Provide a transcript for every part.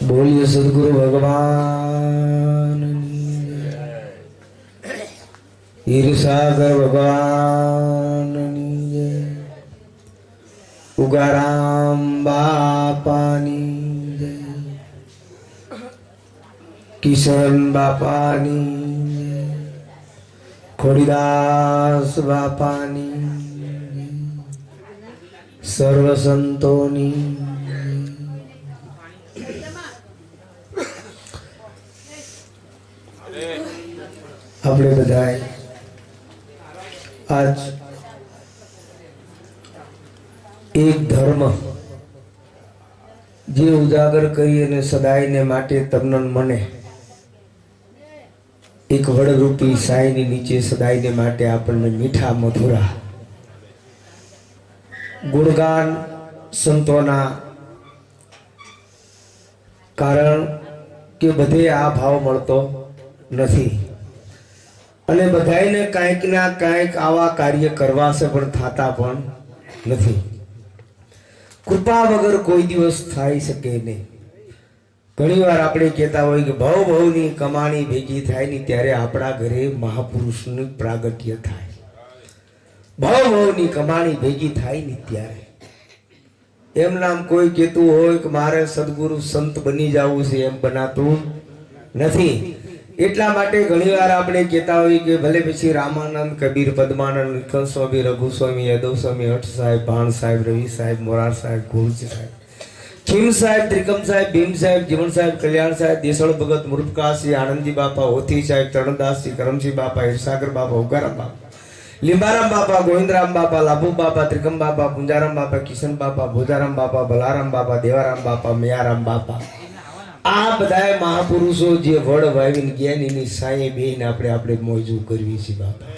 बोलिए सदगुरु भगवान ईर्षागर भगवान उगाराम बापानी किशन बापानी खोड़ीदास बापानी सर्व संतोनी આપણે બધાએ આજ એક ધર્મ જે ઉજાગર કરી અને સદાયને માટે તમને મને એક વડરૂપી સાઈની નીચે સદાયને માટે આપણને મીઠા મધુરા ગુણગાન સંતોના કારણ કે બધે આ ભાવ મળતો નથી અને બધાયને કાંઈક ના કાંઈક આવા કાર્ય કરવા છે પણ થતા પણ નથી. કૃપા વગર કોઈ દિવસ થઈ શકે નહીં. ઘણીવાર આપણે કહેતા હોય કે ભવ ભવની કમાણી ભેગી થાય ને ત્યારે આપણા ઘરે મહાપુરુષનું પ્રાગટ્ય થાય. ભવ ભવની કમાણી ભેગી થાય ને ત્યારે એમ નામ કોઈ કહેતું હોય કે મારે સદગુરુ સંત બની જવું છે એમ બનાતું નથી. એટલા માટે ઘણીવાર આપણે કહેતા હોય કે ભલે પછી રામાનંદ કબીર પદ્માનંદ નિખલ સ્વામી રઘુ સ્વામી યાદવ સ્વામી હઠ સાહેબ ભાણ સાહેબ રવિ સાહેબ મોરાર સાહેબ ગુરુજી સાહેબ ખીમ સાહેબ ત્રિકમ સાહેબ ભીમ સાહેબ જીવન સાહેબ કલ્યાણ સાહેબ દેસળ ભગત મુરફકાસી આનંદજી બાપા ઓથી સાહેબ ચરણદાસજી કરમસિંહ બાપા હિરસાગર બાપા ઉગારામ બાપા લીંબારામ બાપા ગોવિંદરામ બાપા લાભુ બાપા ત્રિકમ બાપા પુંજારામ બાપા કિશન બાપા ભોજારામ બાપા બલારામ બાપા દેવારામ બાપા મયારામ બાપા આ બધા મહાપુરુષો જે વડ વાવીને જ્ઞાનીની સાંયે બેહીને આપણે મોજું કરવી છે બાપા.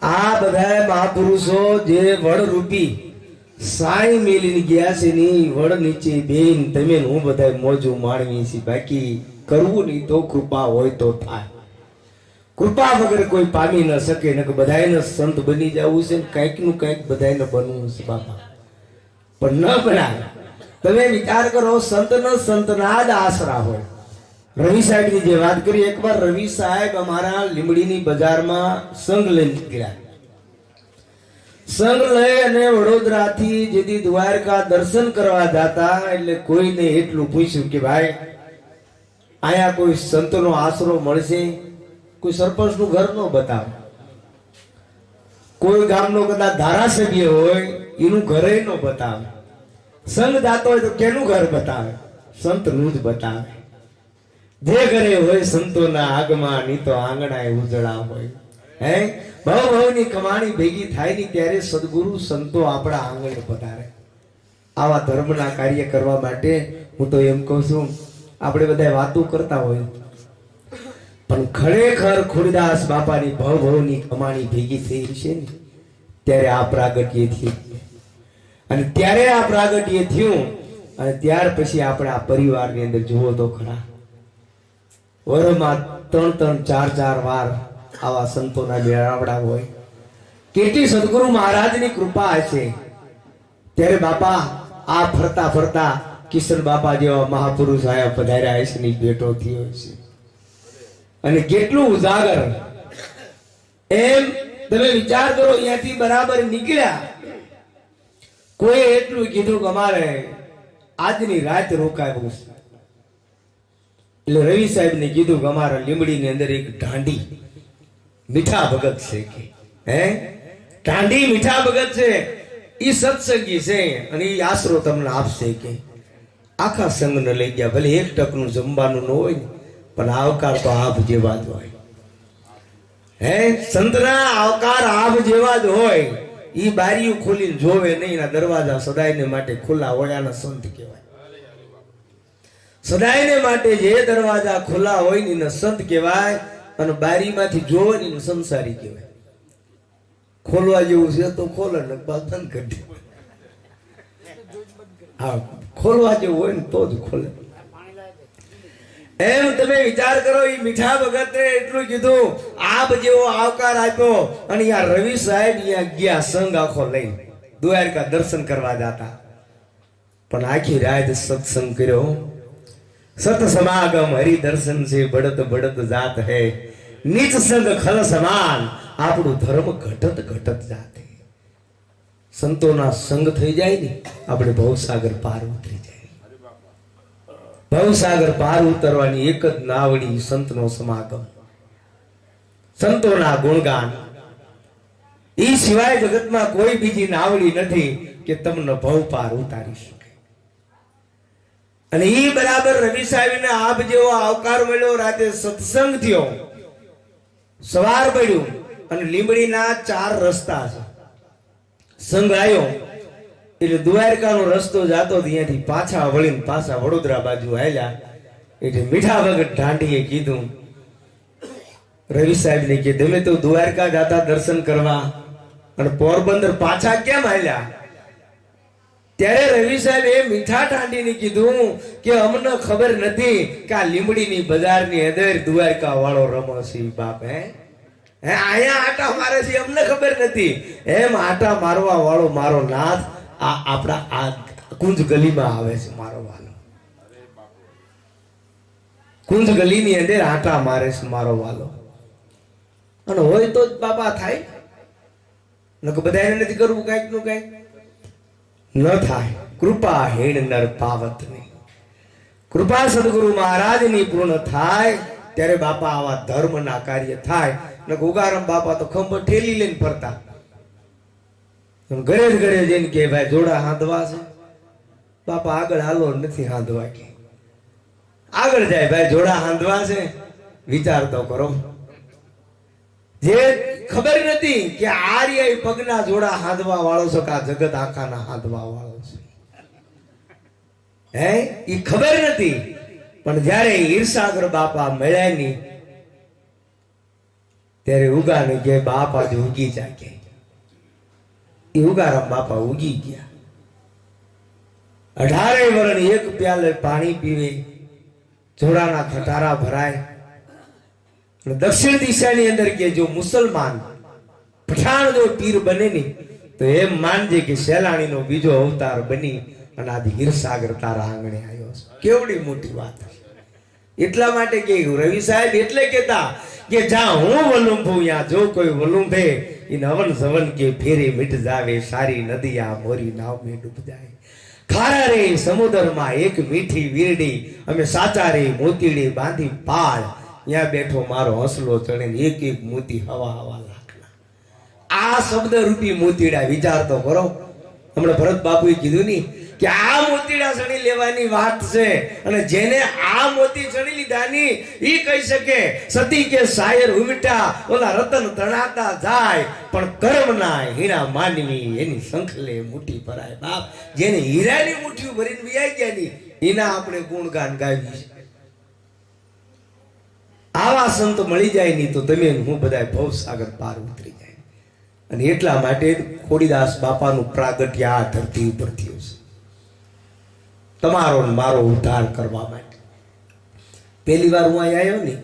આ બધા મહાપુરુષો જે વડ રૂપી સાંય મેલીને ગયા છે ની વડ નીચે બેહીને તમે હું બધા મોજું માણવી છે. બાકી કરવું નહીં તો કૃપા હોય તો થાય. કૃપા વગર કોઈ પામી ન શકે ને બધાને સંત બની જવું છે ને કંઈક નું કંઈક બધાને બનવું છે બાપા. પણ ન બનાવે. તમે વિચાર કરો સંતના જ આશરા હોય. રવિ સાહેબ ની જે વાત કરી એકવાર રવિ સાહેબ અમારા લીમડીની બજારમાં સંઘ લઈ નીકળ્યા. સંઘ લઈ અને વડોદરાથી જેથી દ્વારકા દર્શન કરવા જતા એટલે કોઈને એટલું પૂછ્યું કે ભાઈ આયા કોઈ સંતનો આશરો મળશે? કોઈ સરપંચ નું ઘર નો બતાવે, કોઈ ગામનો કદાચ ધારાસભ્ય હોય એનું ઘરે નો બતાવે. સંત જાતો હોય તો કેનું ઘર બતાવે? સંત નું જ બતાવે. જે ઘરે હોય સંતોના આગમાં ની તો આંગણા ઉજળા હોય. હે ભવ ભવની કમાણી ભેગી થાય ની ત્યારે સદગુરુ સંતો આપણા આંગણે પધારે. આવા ધર્મના કાર્ય કરવા માટે હું તો એમ કહું છું આપણે બધા વાતો કરતા હોય પણ ખરેખર ખોડીદાસ બાપાની ભવ ભવની કમાણી ભેગી થઈ છે ને ત્યારે આ પ્રાગટ્ય થયું. અને ત્યારે આ પ્રાગટ્ય થયું અને ત્યાર પછી આપણે આ પરિવારની અંદર જુઓ તો ખરા વરમાં 3-4 વાર આવા સંતોના મેળાવડા હોય. કેટલી સદગુરુ મહારાજની કૃપા હશે. ત્યારે બાપા આ ફરતા ફરતા કિશન બાપા જેવા મહાપુરુષ આયા પધાર્યા હશે ની ભેટો થયો છે. અને કેટલું ઉજાગર એમ તમે વિચાર કરો. અહીંયાથી બરાબર નીકળ્યા કોઈ એટલું કીધું કે અમારે આજની રાત રોકાવું છે. એટલે રવિ સાહેબ ને કીધું કે અમારા લીમડી ની અંદર એક ઢાંડી મીઠા ભગત છે કે હે ઢાંડી મીઠા ભગત છે. ઈ સત્સંગી છે અને ઈ આશરો તમને આપશે કે આખા સંઘ ને લઈ ગયા. ભલે 1 ટકનું જમવાનું ન હોય પણ આવકાર તો આભ જેવા જ હોય. હે સંતના આવકાર આભ જેવા જ હોય. ઈ બારીઓ ખોલીને જોવે નહીં. એના દરવાજા સદાયને માટે ખુલ્લા હોય. આના સંત કહેવાય. સદાયને માટે જે દરવાજા ખુલ્લા હોય ને એને સંત કહેવાય. અને બારીમાંથી જોવે ને એને સંસારી કહેવાય. ખોલવા જેવું છે તો ખોલે ને બંધ કરી દે. હા ખોલવા જેવું હોય ને તો જ ખોલે. એમ તમે વિચાર કરો. એ મીઠા ભગતે એટલું કીધું આપ જેવો આવકાર આપ્યો. અને યાર રવિ સાહેબ ગયા સંઘ આખો લઈ દ્વારકા દર્શન કરવા જતા. પણ આખી રાત સત્સંગ કર્યો. सत समागम हरि दर्शन से बढ़त बढ़त जात है, નીચ સંગ ખલ સમાન આપણું ધર્મ ઘટત ઘટત જાતે. સંતોના સંગ થઈ જાય ને આપણે ભવસાગર પાર ઉતરી જાય. ભવસાગર પાર ઉતરવાની એક જ નાવડી સંતનો સમાગમ, સંતોના ગુણગાન. એ સિવાય જગતમાં કોઈ બીજી નાવડી નથી કે તમને ભવ પાર ઉતારી શકે. અને એ બરાબર રવિ સાહેબને આપ જેવો આવકાર મળ્યો, રાતે સત્સંગ થયો, સવાર પડ્યું અને લીંબડીના 4 રસ્તા છે. સંઘ આવ્યો એટલે દ્વારકાનો રસ્તો જાતો ત્યાંથી પાછા વળીને પાછા વડોદરા બાજુ આવ્યા. એટલે મીઠા ભગત ઢાંઢીએ કીધું રવિ સાહેબને કે તમે તો દ્વારકા જાતા દર્શન કરવા અને પોરબંદર પાછા કેમ આવ્યા? ત્યારે રવિ સાહેબ એ મીઠા ઢાંઢીને કીધું કે અમને ખબર નથી કે આ લીંબડીની બજારની અંદર દ્વારકા વાળો રમશે બાપ. હે અહીંયા આટા મારે છે અમને ખબર નથી. એમ આટા મારવા વાળો મારો નાથ આ આપણા આ કુંજ ગલીમાં આવે છે મારો વાલો. કુંજ ગલીની અંદર આટા મારે છે મારો વાલો. અને હોય તો જ બાપા થાય, નકર બધાને નથી કરવું કઈક નું કઈક ન થાય. કૃપા હેણ નર પાવતની કૃપા સદગુરુ મહારાજની પૂર્ણ થાય ત્યારે બાપા આવા ધર્મના કાર્ય થાય. ને ઉગારામ બાપા તો ખંભ ઠેલી લઈને ફરતા, ઘરે જ ઘરે જઈને કે ભાઈ જોડા હાંધવા છે. બાપા આગળ હાલો નથી હાંધવા, કે આગળ જાય ભાઈ જોડા હાંધવા છે, વિચાર તો કરો. જે ખબર નથી કે આર્ય પગના જોડા હાંધવા વાળો છે કે આ જગત આખાના હાંધવા વાળો છે. હે એ ખબર નથી. પણ જયારે ઈર્ષાગર બાપા મળ્યા ની ત્યારે ઉગાને કે બાપા જ ઉગી જાય. એ ઉગારામ બાપા ઉગી ગયા. 18 વર્ષ એક પ્યાલે પાણી પીવે, જોડાના ખટારા ભરાય. દક્ષિણ દિશાની અંદર કે જો મુસલમાન પઠાણ જો પીર બને ને તો એમ માનજે કે સેલાણીનો બીજો અવતાર બની અને આજ હીરસાગર તારા આંગણે આવ્યો છે. કેવડી મોટી વાત. એટલા માટે કે રવિ સાહેબ એટલે કેતા કે જ્યાં હું વલુંભું યા જો કોઈ વલુંભે इन अवन सवन के फेरे मिट जावे, सारी नदियां मोरी नाव में डूब जाए. खारा रे समुद्र में एक मीठी वीरडी, अमे साचा रे मोतीड़ी बांधी पाळ. यहाँ बैठो मारो हंसलो चढ़े एक एक मोती हवा हवा लाखना. आ शब्द रूपी मोतीड़ा विचार तो करो. हमने भरत बापू कीधुं नहीं कि आ मोतीड़ा चढ़ी लेवानी बात से, अने जेने आ मोती चढ़ी लीधानी ई कही सके सती के शायर उमटा ओला रतन तणाता जाय, पण कर्मना हीरा मानवी एनी संखले मुठी भराय. बाप जेने हीरानी मुठी भरीने वियाई गयानी एना आपणे गुणगान गावी. आवा संत मळी जाय नहीं तो तमे हूँ बधाय भवसागर पार उतरी जाय. અને એટલા માટે ખોડીદાસ બાપાનું પ્રાગટ્ય આ ધરતી ઉપર થયું છે તમારો મારો ઉદ્ધાર કરવા માટે. પહેલી વાર હું અહીં આવ્યો ને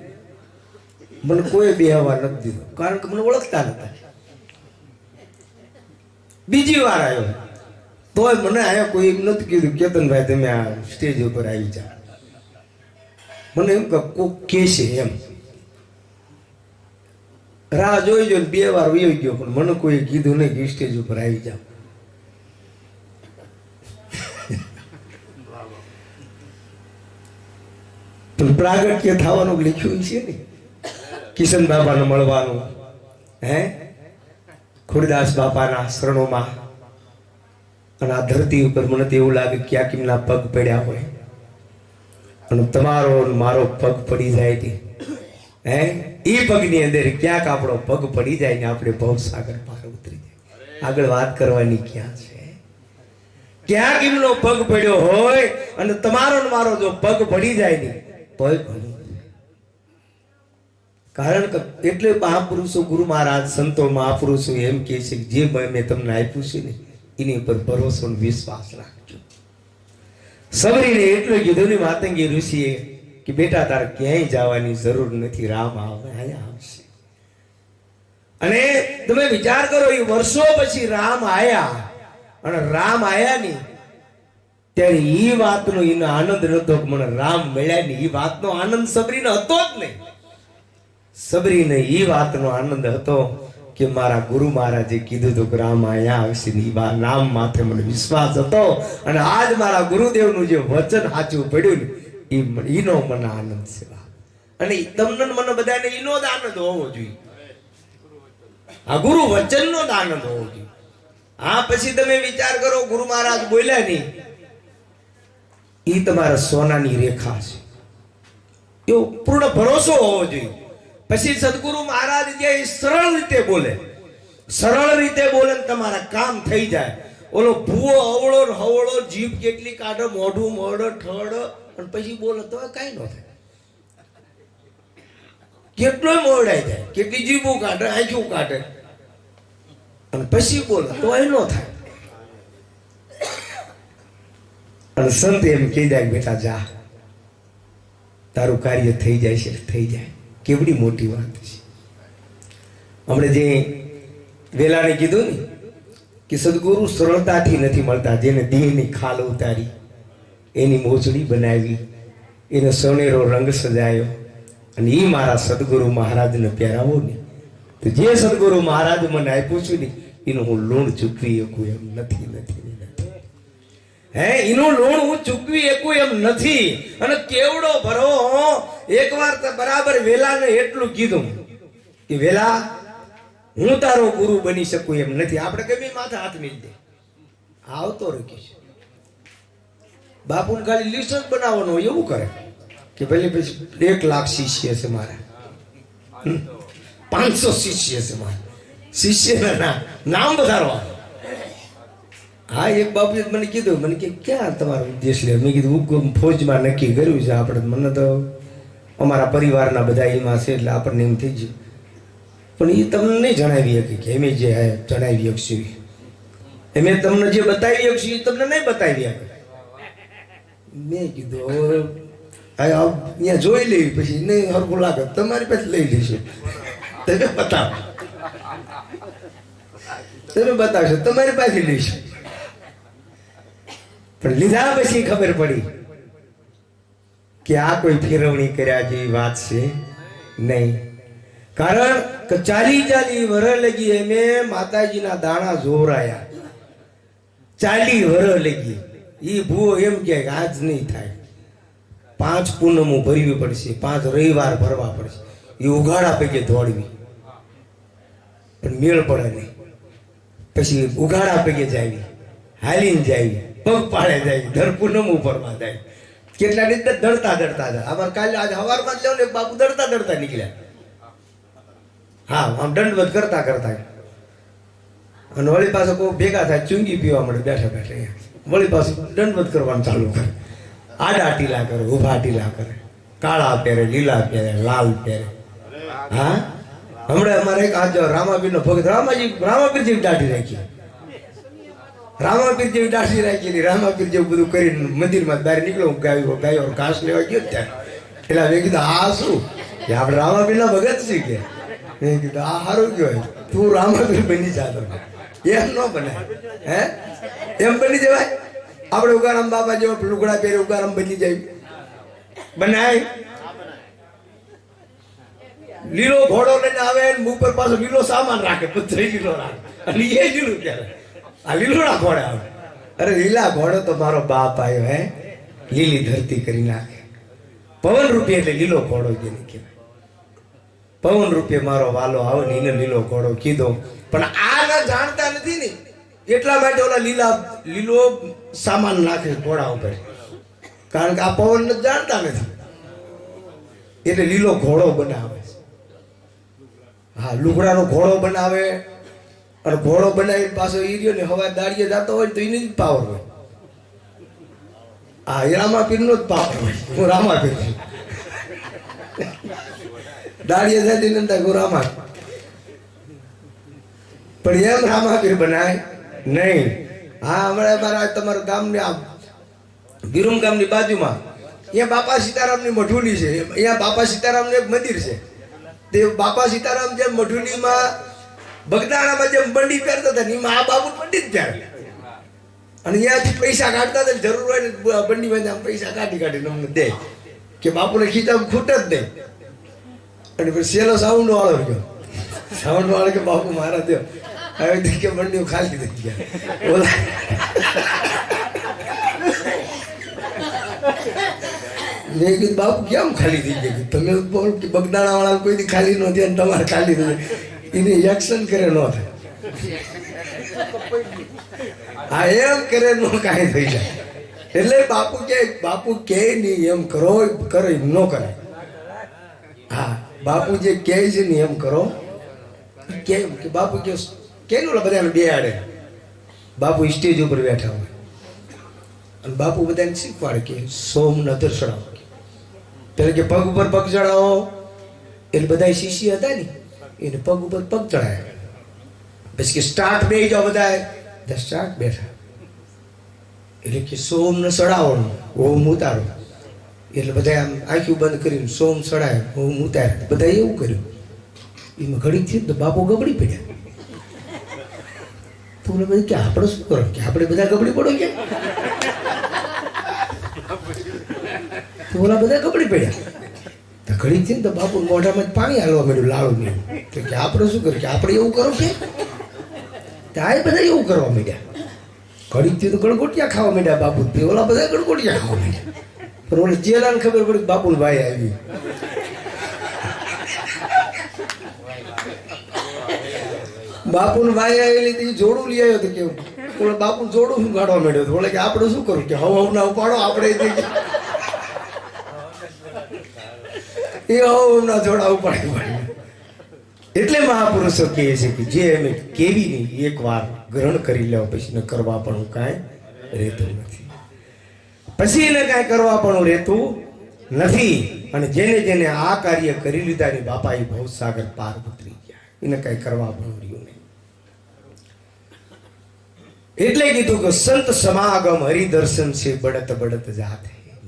મને કોઈ બેહવા નથી દીધો, કારણ કે મને ઓળખતા નતા. બીજી વાર આવ્યો તોય મને આયા કોઈ એમ નથી કીધું કેતનભાઈ તમે આ સ્ટેજ ઉપર આવી જાઓ. મને એમ કે કોક કે છે એમ રાહ જોઈ જો 2 વાર વયો ગયો, પણ મને કોઈ કીધું નહીં કે સ્ટેજ ઉપર આવી જાવ. પ્રાગટ્ય થવાનું લખ્યું છે ને કિશન બાપાને મળવાનું. હે ખોડીદાસ બાપાના શરણોમાં અને આ ધરતી ઉપર મને તો એવું લાગે ક્યાંક એમના પગ પડ્યા હોય અને તમારો મારો પગ પડી જાય છે. હે એ પગની અંદર ક્યાંક આપણો પગ પડી જાય ને આપણે ભવસાગર પાર ઉતરી જાય. આગળ વાત કરવાની ક્યાં છે? ક્યાંક એમનો પગ પડ્યો હોય અને તમારો મારો જો પગ પડી જાય ને તોય ઘણું. કારણ કે એટલે મહાપુરુષો ગુરુ મહારાજ સંતો મહાપુરુષો એમ કહે છે કે જે મેં તમને આપ્યું છે ને એની ઉપર ભરોસો અને વિશ્વાસ રાખજો. સબરીને એટલું કીધું ને માતંગી ઋષિએ કે બેટા તારે ક્યાંય જવાની જરૂર નથી, રામ અહીંયા આવશે. અને તમે વિચાર કરો એ વર્ષો પછી રામ આયા અને રામ આયા ની ત્યારે એ વાતનો એનો આનંદ નતો કે મને રામ મળ્યા ને. એ વાતનો આનંદ સબરીને હતો જ નહીં. સબરીને એ વાતનો આનંદ હતો કે મારા ગુરુ મહારાજે કીધું હતું કે રામ અહીંયા આવશે ને. એ નામ માથે મને વિશ્વાસ હતો અને આજ મારા ગુરુદેવનું જે વચન સાચું પડ્યું ને એનો મને આનંદ છે. અને તમને મને બધાને એનો જ આનંદ હોવો જોઈએ. આ ગુરુ વચનનો જ આનંદ હોવો જોઈએ. આ પછી તમે વિચાર કરો ગુરુ મહારાજ બોલ્યા નહીં, એ તમારા સોનાની રેખા છે, એવો પૂર્ણ ભરોસો હોવો જોઈએ. પછી સદગુરુ મહારાજ જે સરળ રીતે બોલે, સરળ રીતે બોલે ને તમારા કામ થઈ જાય. ઓલો ભૂવો અવળો હવળો જીભ કેટલી કાઢે, મોઢું મોઢ ઠડ અને પછી બોલે તો કઈ ન થાય. કેટલો મોડાઈ જાય, કેટલી જીભું કાઢે, આંખું કાઢે અને પછી બોલે તો એ ન થાય. અને સંત એમ કહી જાય બેટા જા, તારું કાર્ય થઈ જાય છે, થઈ જાય. કેવડી મોટી વાત છે. આપણે જે વેલાને કીધું ને કે સદગુરુ સરળતાથી નથી મળતા. જેને દેહની ખાલ ઉતારી, એની મોજડી બનાવી, એને સોનેરો રંગ સજાયો અને એ મારા સદગુરુ મહારાજને પહેરાવો ને, તો જે સદગુરુ મહારાજ મને આપ્યું છું ને એનું હું લોણ ચૂકવી શકું એમ નથી. હે, એનું લોણ હું ચૂકવી શકું એમ નથી. અને કેવડો ભરો. એકવાર તો બરાબર વેલાને એટલું કીધું કે વેલા હું તારો ગુરુ બની શકું એમ નથી. આપણે કઈ માથે હાથ મિલ દે આવતો રખીશ. બાપુને ખાલી લિસ્ટ જ બનાવવાનું એવું કરે કે ભલે પછી 1 લાખ શિષ્ય છે મારા, 500 શિષ્ય છે મારા, શિષ્યના નામ વધારવા. હા, એક બાપુએ મને કીધું, મને કે ક્યાં તમારો ઉદ્દેશ લે? મેં કીધું હુકમ ફૌજમાં નક્કી કર્યું છે આપણે. મને તો અમારા પરિવારના બધા એમાં છે એટલે આપણને એમ થઈ ગયું. પણ એ તમને નહીં જણાવી શકી કે એમ જે જણાવી શકશું, એમ તમને જે બતાવી શકશું એ તમને નહીં બતાવી શકે. મેં કીધું અહીંયા જોઈ લેવી, પછી નહીં હરખું લાગે તમારી પાસે લઈ લઈશું. તમે બતાવો, તમે બતાવશો તમારી પાસે લઈશું. પણ લીધા પછી ખબર પડી કે આ કોઈ ફેરવણી કર્યા જેવી વાત છે નહીં. કારણ કે 40 વર્ષ લગી એમે માતાજીના દાણા જોરાયા. 40 વર્ષ લગી એ ભૂવો એમ કે આજ નહીં થાય, 5 પૂનમો ભરવી પડશે, 5 રવિવાર ભરવા પડશે. એ ઉઘાડા પૈકી દોડવી પણ મેળ પડે નહીં. પછી ઉઘાડા પૈકી જાવી, હાલીને જાવી, પગ પાડે જાય, દર પૂનમ ઉપરમાં જાય. કેટલા રીતે દડતા જાય. અમારે કાલે આજે સવારમાં જ ને બાપુ દડતા નીકળ્યા. હા, આમ દંડવત કરતા અને વળી પાછો કોઈ ભેગા થાય, ચૂંગી પીવા મળે બેઠા. વળી પાછું દંડવત કરવાનું ચાલુ કરે. આડા ટીલા કરે, ઉભા ટીલા કરે, કાળા પહેરે, લીલા પહેરે, લાલ પહેરે. હા, હમણાં અમારે એક આજ રામાપીર નો ભગત રામાપીર જેવી દાઢી રાખી, રામાપીર જેવી દાઢી રાખી, રામાપીર જેવું બધું કરીને મંદિરમાં બહાર નીકળ્યો. ગાયો ઘાસ લેવા ગયો ત્યાં. એટલે મેં કીધું આ શું કે આપણે રામાપીર ના ભગત છીએ કે? મેં કીધું આ સારું કહેવાય, તું રામાપીર બની જા. એમ ન બનાય, હે એમ બની જવાય? આપણે ઉગારામ બાબા જેવા લુગડા પહેરે ઉગારામ બની જાય? બનાય? લીલો ઘોડો લઈને આવે, ઉપર પાછો લીલો સામાન રાખે, બધું લીલો રાખે, અને એ લીલું ત્યારે આ લીલોડા ઘોડે આવે. અરે લીલા ઘોડો તો મારો બાપ આવ્યો, હે લીલી ધરતી કરી નાખે. પવન રૂપે એટલે લીલો ઘોડો જેને કહેવાય. પવન રૂપે મારો વાલો આવે ને એને લીલો ઘોડો કીધો. પણ આ ના જાણતા નથી ને, એટલા માટે ઓલા લીલો સામાન નાખે ઘોડા ઉપર. કારણ કે આ પવન જાણતા નથી એટલે લીલો ઘોડો બનાવે. હા, લુગડાનો ઘોડો બનાવે અને ઘોડો બનાવી પાછો ઈર્યો ને હવા દાડીએ જતો હોય તો એની જ પાવર હોય. હા, એ રામાપીર નો જ પાવર હોય. હું રામાપીર દાડીએ જતી નતા હું રામા. પણ એમ રામાપીર બનાય નહીં. હા, હમણાં મારા તમારા ગામની આ વિરુમ ગામની બાજુમાં અહીંયા બાપા સીતારામની મઠુલી છે. અહીંયા બાપા સીતારામનું એક મંદિર છે. તે બાપા સીતારામ જેમ મઠુલીમાં બગદાણામાં જેમ બંડી પહેરતા હતા એમાં આ બાપુ પંડિત પહેરે. અને ત્યાંથી પૈસા કાઢતા હતા, જરૂર હોય ને બંડીમાં આમ પૈસા કાઢીને અમને દે કે બાપુને ખીચામાં ખૂટ જ નહીં. અને પછી સેલો સાઉન્ડ વાળો ગયો, સાઉન્ડ વાળો કે બાપુ મારા દો, હવે કે બંડીઓ ખાલી થઈ ગયા. ઓલા મેં કીધું બાપુ કેમ ખાલી થઈ ગયા? તમે બગદાણા વાળા કોઈ ખાલી ન થયા, તમારે ખાલી થઈ એને એક્શન કરે ન થાય. હા એમ કરે નો કાંઈ થઈ જાય. એટલે બાપુ કે નહીં એમ કરો, કરે ન કરે. હા બાપુ જે કહે છે ને એમ કરો. કેમ કે બાપુ કે બધાને બે આડે. બાપુ સ્ટેજ ઉપર બેઠા હોય અને બાપુ બધાને શીખવાડે કે સોમ નજર ચડાવો. પેલા કે પગ ઉપર પગ ચડાવો, એટલે બધા શિષ્ય હતા ને એને પગ ઉપર પગ ચડાયા. પછી કે સ્ટાર્ટ બેસી જાઓ બધા સ્ટાર્ટ બેઠા. એટલે કે સોમ ને ચડાવો, ઓમ ઉતારો. એટલે બધા આમ આંખી બંધ કરીને સોમ ચડાય, ઓમ ઉતારે. બધા એવું કર્યું. એમાં ઘડી થયું તો બાપુ ગબડી પડ્યા. તો ઓલા બધા કે આપણે શું કરો કે આપણે બધા ગબડી પડો કે? તો ઓલા બધા ગબડી પડ્યા. તો ઘડી થયું તો બાપુ મોઢામાં પાણી હાલવા માંડ્યું, લાળું નહીં. તો કે આપણે શું કર્યું કે આપણે એવું કરો કે? ત્યાં બધા એવું કરવા માંડ્યા. ઘડી થયું તો ગળગોટિયા ખાવા માંડ્યા બાપુ. ઓલા બધા ગળગોટિયા ખાવા માંડ્યા. પણ ઓલે જેલાને ખબર પડી બાપુને ભાઈ આવી. બાપુને ભાઈ આવેલી જોડું લઈ આવ્યો. તો કેવું ઓલે બાપુ જોડું શું કાઢવા માંડ્યો? ઓલે કે આપણે શું કરું કે હવ ના ઉપાડો આપણે એ હવના જોડા ઉપાડી. એટલે મહાપુરુષો કહે છે કે જે અમે કેવી નહીં એકવાર ગ્રહણ કરી લેવા પછી ન કરવા પણ કાંઈ રહેતું નથી. પછી એને કાંઈ કરવા પણ રહેતું નથી. અને જેને આ કાર્ય કરી લીધા ની બાપા એ ભવસાગર પાર ઉતરી ગયા. એને કાંઈ કરવા પણ રહ્યું નહીં. એટલે કીધું કે સંત સમાગમ હરિદર્શન છે બળત બળત જાત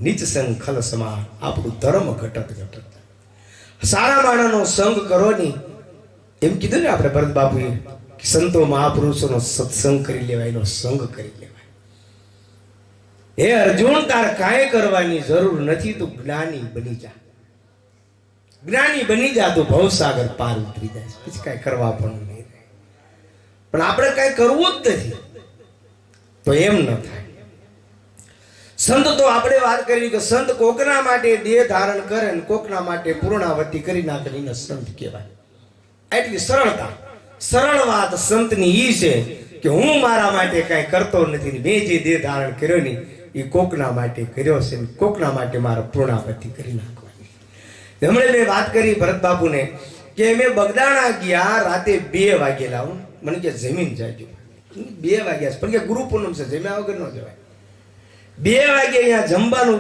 નીચ સંગ ખલ સમા. આપણું ધર્મ ઘટત ઘટત. સારા માણસનો સંગ કરો ની એમ કીધું ને આપણે ભરત બાપુએ. સંતો મહાપુરુષોનો સત્સંગ કરી લેવાય, એનો સંગ કરી લેવાય. હે અર્જુન, તાર કાંઈ કરવાની જરૂર નથી. તું જ્ઞાની બની જા. જ્ઞાની બની જા તો ભવસાગર પાર ઉતરી જાય. પછી કાંઈ કરવા પણ નહીં. પણ આપણે કાંઈ કરવું જ નથી તો એમ ન થાય. સંત તો આપણે વાત કરી કે સંત કોકના માટે દેહ ધારણ કરે ને કોકના માટે પૂર્ણાવતી કરી નાખે, એને સંત કહેવાય. એટલી સરળતા, સરળ વાત સંતની ઈ છે કે હું મારા માટે કાંઈ કરતો નથી. મેં જે દેહ ધારણ કર્યો ને એ કોકના માટે કર્યો છે, કોકના માટે મારા પૂર્ણાવતી કરી નાખવાની. હમણાં મેં વાત કરી ભરત બાપુને કે મેં બગદાણા ગયા રાતે 2 વાગેલા. મને કે જમીન જાજો. 2 વાગ્યા પણ કે ગુરુ પૂનમ છે, જમ્યા વગર ન જવાય. 2 વાગે અહીંયા જમવાનું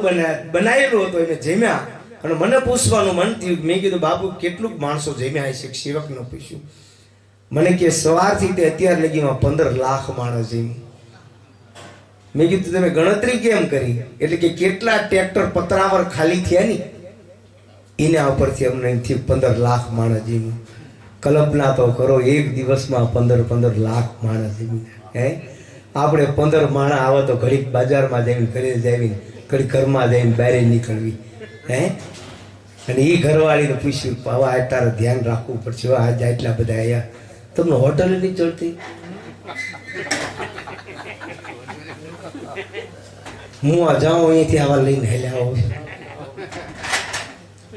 બનાવેલું હતું, એને જમ્યા. અને મને પૂછવાનું મન થયું. મેં કીધું બાપુ કેટલુંક માણસો જમ્યા હશે? સેવકને પૂછ્યું. મને કે સવારથી તે અત્યાર લગીમાં 15 લાખ માણસ જમ્યું. મેં કીધું તમે ગણતરી કેમ કરી? એટલે કે કેટલા ટ્રેક્ટર પતરાવર ખાલી થયા ને એના ઉપરથી અમને 15 લાખ માણસ જમ્યું. કલ્પના તો કરો, એક દિવસમાં 15 લાખ માણસ જમ્યા. હે આપણે 15 માણસ આવે તો ઘડીક બજારમાં જઈને ઘરે જઈને ઘડી ઘરમાં જઈને બહાર નીકળવી. હે અને એ ઘરવાળીને પૂછ્યું હવે આ તારે ધ્યાન રાખવું પડશે. આજે આટલા બધા આવ્યા, તમને હોટલ નહીં ચડતી? હું આ જાઉં અહીંથી આવા લઈને હેલ્યા આવું.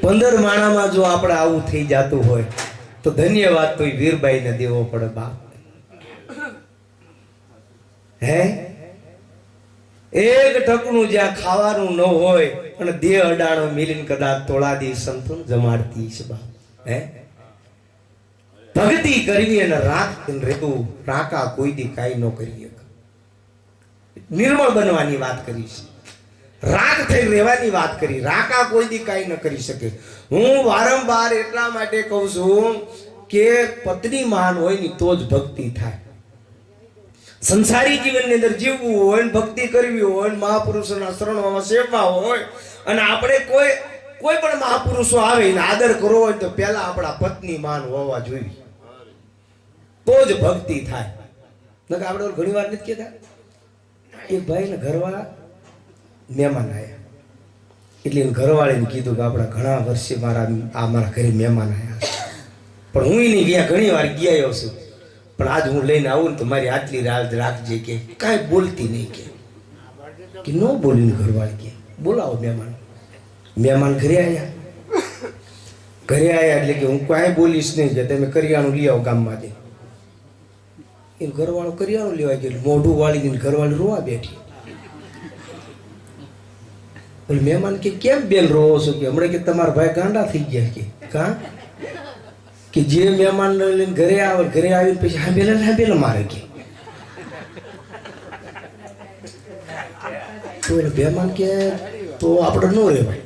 15 માણામાં જો આપણે આવું થઈ જતું હોય તો ધન્યવાદ તો વીરબાઈને દેવો પડે બાપ. હે એક ટકનું જ્યાં ખાવાનું ન હોય અને દેહ અડાણો મિલીને કદાચ તોળાદી સંતોન જમાડતી છે બાપ. હે ભક્તિ કરવી અને રાખ રહેતું રાકા કોઈ દી કાંઈ ન કરી શકે. નિર્મળ બનવાની વાત કરી છે, રાગ થઈ રહેવાની વાત કરી. રાકા કોઈ દી કાંઈ ન કરી શકે. હું વારંવાર એટલા માટે કહું છું કે પત્ની મહાન હોય ને તો જ ભક્તિ થાય. સંસારી જીવનની અંદર જીવવું હોય ને ભક્તિ કરવી હોય ને મહાપુરુષોના શરણોમાં સેવવા હોય અને આપણે કોઈ પણ મહાપુરુષો આવે ને આદર કરવો હોય તો પહેલા આપણા પત્ની માન હોવા જોઈએ, તો જ ભક્તિ થાય. આપણે ઘણી વાર નથી કહેતા એક ભાઈને ઘરવાળા મહેમાન આવ્યા, એટલે એને ઘરવાળીને કીધું કે આપણા ઘણા વર્ષે મારા ઘરે મહેમાન આવ્યા, પણ હું નહીં ગયા, ઘણી વાર ગયા છું, પણ આજ હું લઈને આવું ને તો મારી આટલી રાહ રાખજે, કે કાંઈ બોલતી નહીં, કે ન બોલીને ઘરવાળી કે બોલાવો મહેમાન. મહેમાન ઘરે આવ્યા એટલે કે હું કાંઈ બોલીશ નહીં, કે તમે કરિયાણું લઈ આવો ગામમાં જઈ. એ ઘરવાળો કરિયાણું લેવા ગયો, મોઢું વાળી ઘરવાળી રોવા બેઠી. બોલે મહેમાન કે કેમ બેન રોવો છો, કે હમણાં કે તમારા ભાઈ ગાંડા થઈ ગયા, કે કાં કે જે મહેમાન લઈને ઘરે આવીને પછી હાંભેલા મારે, કે તો મહેમાન કે તો આપણે ન રહેવાય.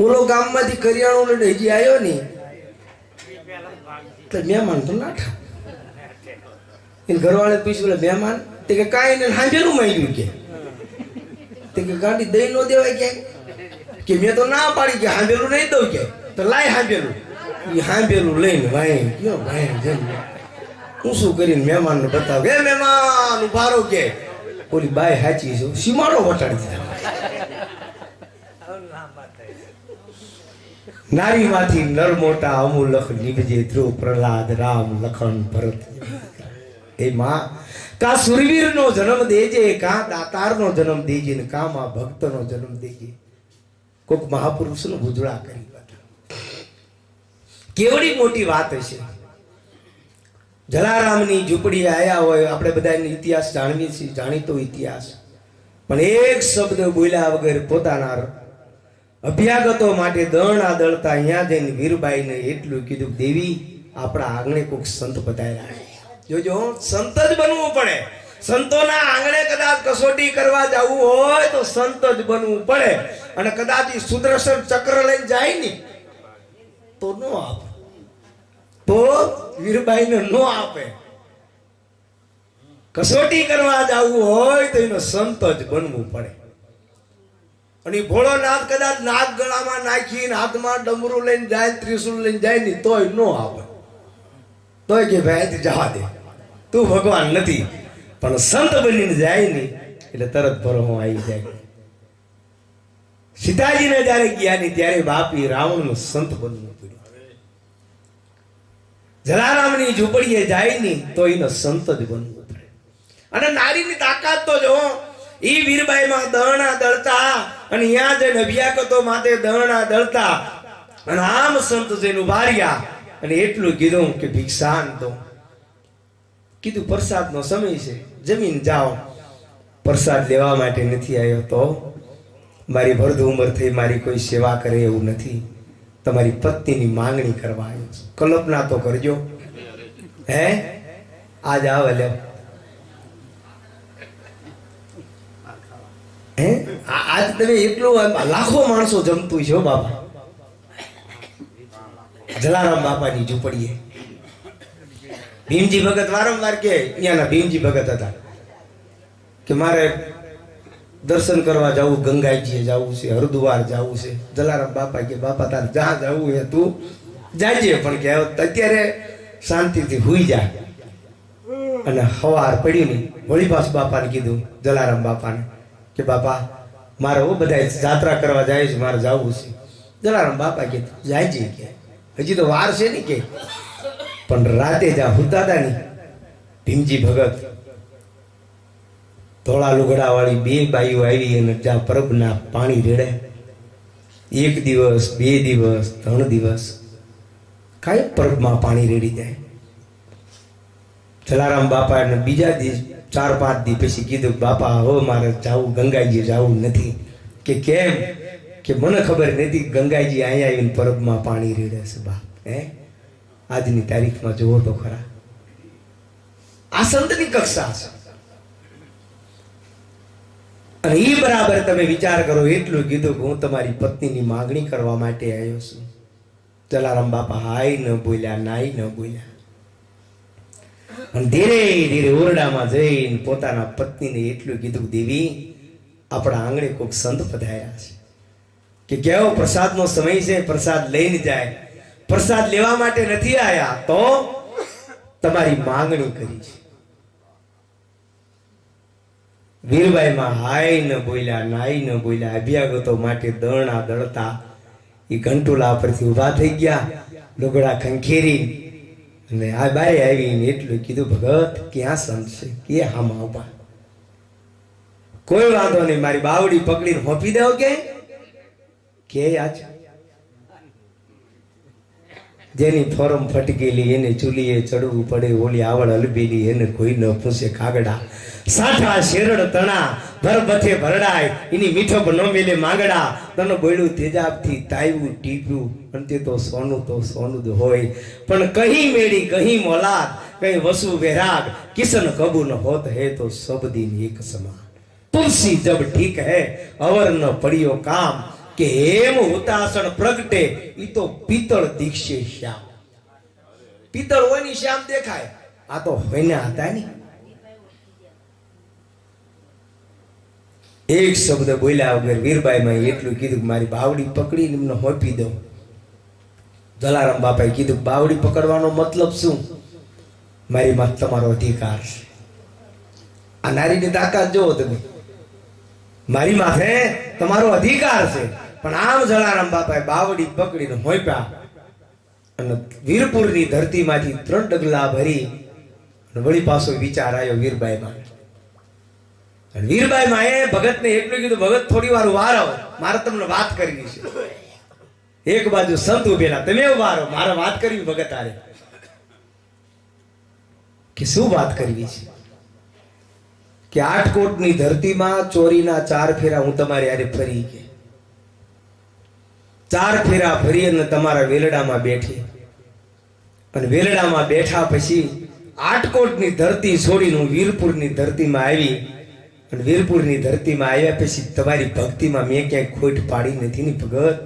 ઓલો ગામમાંથી કરિયાણું લઈને હજી આવ્યો ને તો મહેમાન તો નાઠા. એને ઘરવાળે પૂછ્યું, બોલે મહેમાન તે કે કાંઈ ને હાંભેલું માંગ્યું, કે ગાંડી દઈ ન દેવાય ક્યાંય, કે મેં તો ના પાડી, કે હાંભેલું નહીં દઉં, કે તો લાય હાંભેલું. એ હાંભેલું લઈને ભાઈ કયો ભાઈ જેમ હું શું કરીને મહેમાનને બતાવ, કે મહેમાન ઉભારો, કે ઓલી બાય હાચી છે, સીમાડો વટાડી દીધા. નારીમાંથી નર મોટા અમૂલખ નિભજે, ધ્રુવ પ્રહલાદ રામ લખન ભરત. એ માં કા સુરવીરનો જન્મ દેજે, કા દાતારનો જન્મ દેજે, ને કા માં ભક્તનો જન્મ દેજે. કોક મહાપુરુષનો ભૂજળા કરી બતા. કેવડી મોટી વાત હશે. જલારામની ઝૂંપડી આયા હોય, આપણે બધા ઇતિહાસ જાણીએ છીએ, જાણીતો ઇતિહાસ, પણ એક શબ્દ બોલ્યા વગર પોતાના અભ્યાગતો માટે દળના દળતા અહીંયા જઈને વીરબાઈને એટલું કીધું, દેવી આપણા આંગણે કોઈક સંત બતાવ્યા. જોજો, સંત જ બનવું પડે. સંતોના આંગણે કદાચ કસોટી કરવા જવું હોય તો સંત જ બનવું પડે. અને કદાચ સુદર્શન ચક્ર લઈને જાય ને તો નો આપે, તો વીરબાઈને નો આપે. કસોટી કરવા જવું હોય તો એનો સંત જ બનવું પડે. અને ભોળોનાથ કદાચ નાગ ગળામાં નાખીને હાથમાં ડમરું લઈને જાય, ત્રિશુલ લઈને જાય ને તોય નો આવે, તોય કે ભાઈ જવા દે, તું ભગવાન નથી. પણ સંત બનીને જાય ને એટલે તરત ભરો આવી જાય. સીતાજીને જયારે ગયા ને ત્યારે બાપી રાવણનું સંત બનવું પડ્યું. જલારામની ઝૂંપડીએ જાય ને તો એનો સંત જ બનવું પડે. અને નારીની તાકાત તો જો, ઈ વીરબાઈમાં દળના દળતા, અને અહીંયા જઈને અભ્યાગતો માટે દળના દળતા, અને આમ સંત જઈને ઉભા રહ્યા અને એટલું કીધું કે ભિક્ષાન તો કીધું પ્રસાદનો સમય છે, જમીન જાઓ. પ્રસાદ લેવા માટે નથી આવ્યો, તો મારી વૃદ્ધ ઉંમર થઈ, મારી કોઈ સેવા કરે એવું નથી, તમારી પત્નીની માંગણી કરવા આવ્યો છું, કલ્પના તો કરજો. હે આજ આવે લે, હે આજ તમે એટલું લાખો માણસો જમતું છે બાપા. જલારામ બાપાની ઝૂંપડીએ ભીમજી ભગત વારંવાર કે અહીંયાના ભીમજી ભગત હતા કે મારે દર્શન કરવા જવું, ગંગાજીએ જવું છે, હરદ્વાર જવું છે. જલારામ બાપા કે બાપા તારે જ્યાં જવું એ તું જાજે, પણ કે અત્યારે શાંતિથી હુઈ જા. અને સવાર પડ્યું ને વળીપાસ બાપાને કીધું, જલારામ બાપાને કે બાપા મારે બધા જાત્રા કરવા જાય છે, મારે જવું છે. જલારામ બાપા કે જાયજી, કે હજી તો વાર છે ને, કે પણ રાતે જ્યાં હુતા હતા ને ભીમજી ભગત, ધોળા લુગડા વાળી બે બાઈઓ આવી અને જ્યાં પરબના પાણી રેડે. 1 દિવસ 2 દિવસ 3 દિવસ કાંઈ પરબમાં પાણી રેડી જાય. જલારામ બાપા ને બીજા દિવસ 4-5 દી પછી કીધું, બાપા હવે મારે જાવું, ગંગાજી જાવું નથી. કે કેમ? કે મને ખબર નથી, ગંગાજી અહીંયા આવીને પરબમાં પાણી રેડે છે બાપ. હે આજની તારીખમાં જોવો તો ખરા, આ સંતની કક્ષા છે. અને એ બરાબર તમે વિચાર કરો, એટલું કીધું કે હું તમારી પત્નીની માંગણી કરવા માટે આવ્યો છું. જલારામ બાપા હાય ન બોલ્યા, નાય ન બોલ્યા. અને ધીરે ધીરે ઓરડામાં જઈને પોતાના પત્નીને એટલું કીધું, દેવી આપણા આંગણે કોઈક સંત પધાર્યા છે, કે કેવો પ્રસાદનો સમય છે, પ્રસાદ લઈને જાય. પ્રસાદ લેવા માટે નથી આયા, તો તમારી માંગણી કરી છે. વીરબાઈ માં હાય ન બોલ્યા, નાઈ ન બોલ્યા. અભ્યાગતો માટે દળના દળતા એ ઘંટોલા પરથી ઉભા થઈ ગયા, લુગડા ખંખેરી. અને આ બાઈ આવીને એટલું કીધું, ભગત ક્યાં સંત છે, કે હામાં ઉભા. કોઈ વાંધો નહીં, મારી બાવડી પકડીને હોપી દો કે આજ જેની ફોરમ ફટકેલી એને ચૂલીએ ચડવું પડે, ઓલી આવડ હલબેલી એને કોઈ ન પૂછે કાગડા. સાઠા શેરડ તણા ભરબથે ભરડાય, એની મીઠપ ન મેલે માંગડા. તને બોલ્યું તેજાબથી તાવ્યું ટીપ્યું, અને તે તો સોનું જ હોય. પણ કહી મેળી કહી મોલાદ, કઈ વસુ વૈરાગ, કિશન કબુ ન હોત હે તો સબ દિન એક સમાન. તુલસી જબ ઠીક હૈ અવર ન પડ્યો કામ, કે હેમ હુતાસણ પ્રગટે ઈ તો પિત્તળ દીક્ષે શ્યામ. પિત્તળ હોય ની શ્યામ દેખાય, આ તો હોયના હતા ની. એક શબ્દ બોલ્યા વગર વીરબાઈ માં એટલું કીધું કે મારી બાવડી પકડીને એમને હોપી દઉં. જલારામ બાપાએ કીધું, બાવડી પકડવાનો મતલબ શું? મારી માં તમારો અધિકાર છે. આ નારીની તાકાત જોવો તમે, મારી માથે તમારો અધિકાર છે. પણ આમ જલારામ બાપાએ બાવડી પકડીને હોપ્યા અને વીરપુરની ધરતીમાંથી 3 ડગલા ભરી અને વળી પાછો વિચાર આવ્યો વીરબાઈ માં. અને વીરબાઈ માં એ ભગતને એટલું કીધું, ભગત થોડી વાર ઉભા રહો, મારે તમને વાત કરવી છે. એક બાજુ સંત ઉભેલા, તમે ઉભા રહો, મારે વાત કરવી ભગત આરે. કે શું વાત કરવી છે? કે આટકોટની ધરતીમાં ચોરીના 4 ફેરા હું તમારી હારે ફરી કે 4 ફેરા ફરી અને તમારા વેલડામાં બેઠી. અને વેલડામાં બેઠા પછી આટકોટની ધરતી છોડીને હું વીરપુરની ધરતીમાં આવી. અને વીરપુરની ધરતીમાં આવ્યા પછી તમારી ભક્તિમાં મેં ક્યાંય ખોટ પાડી નથી ને ભગત.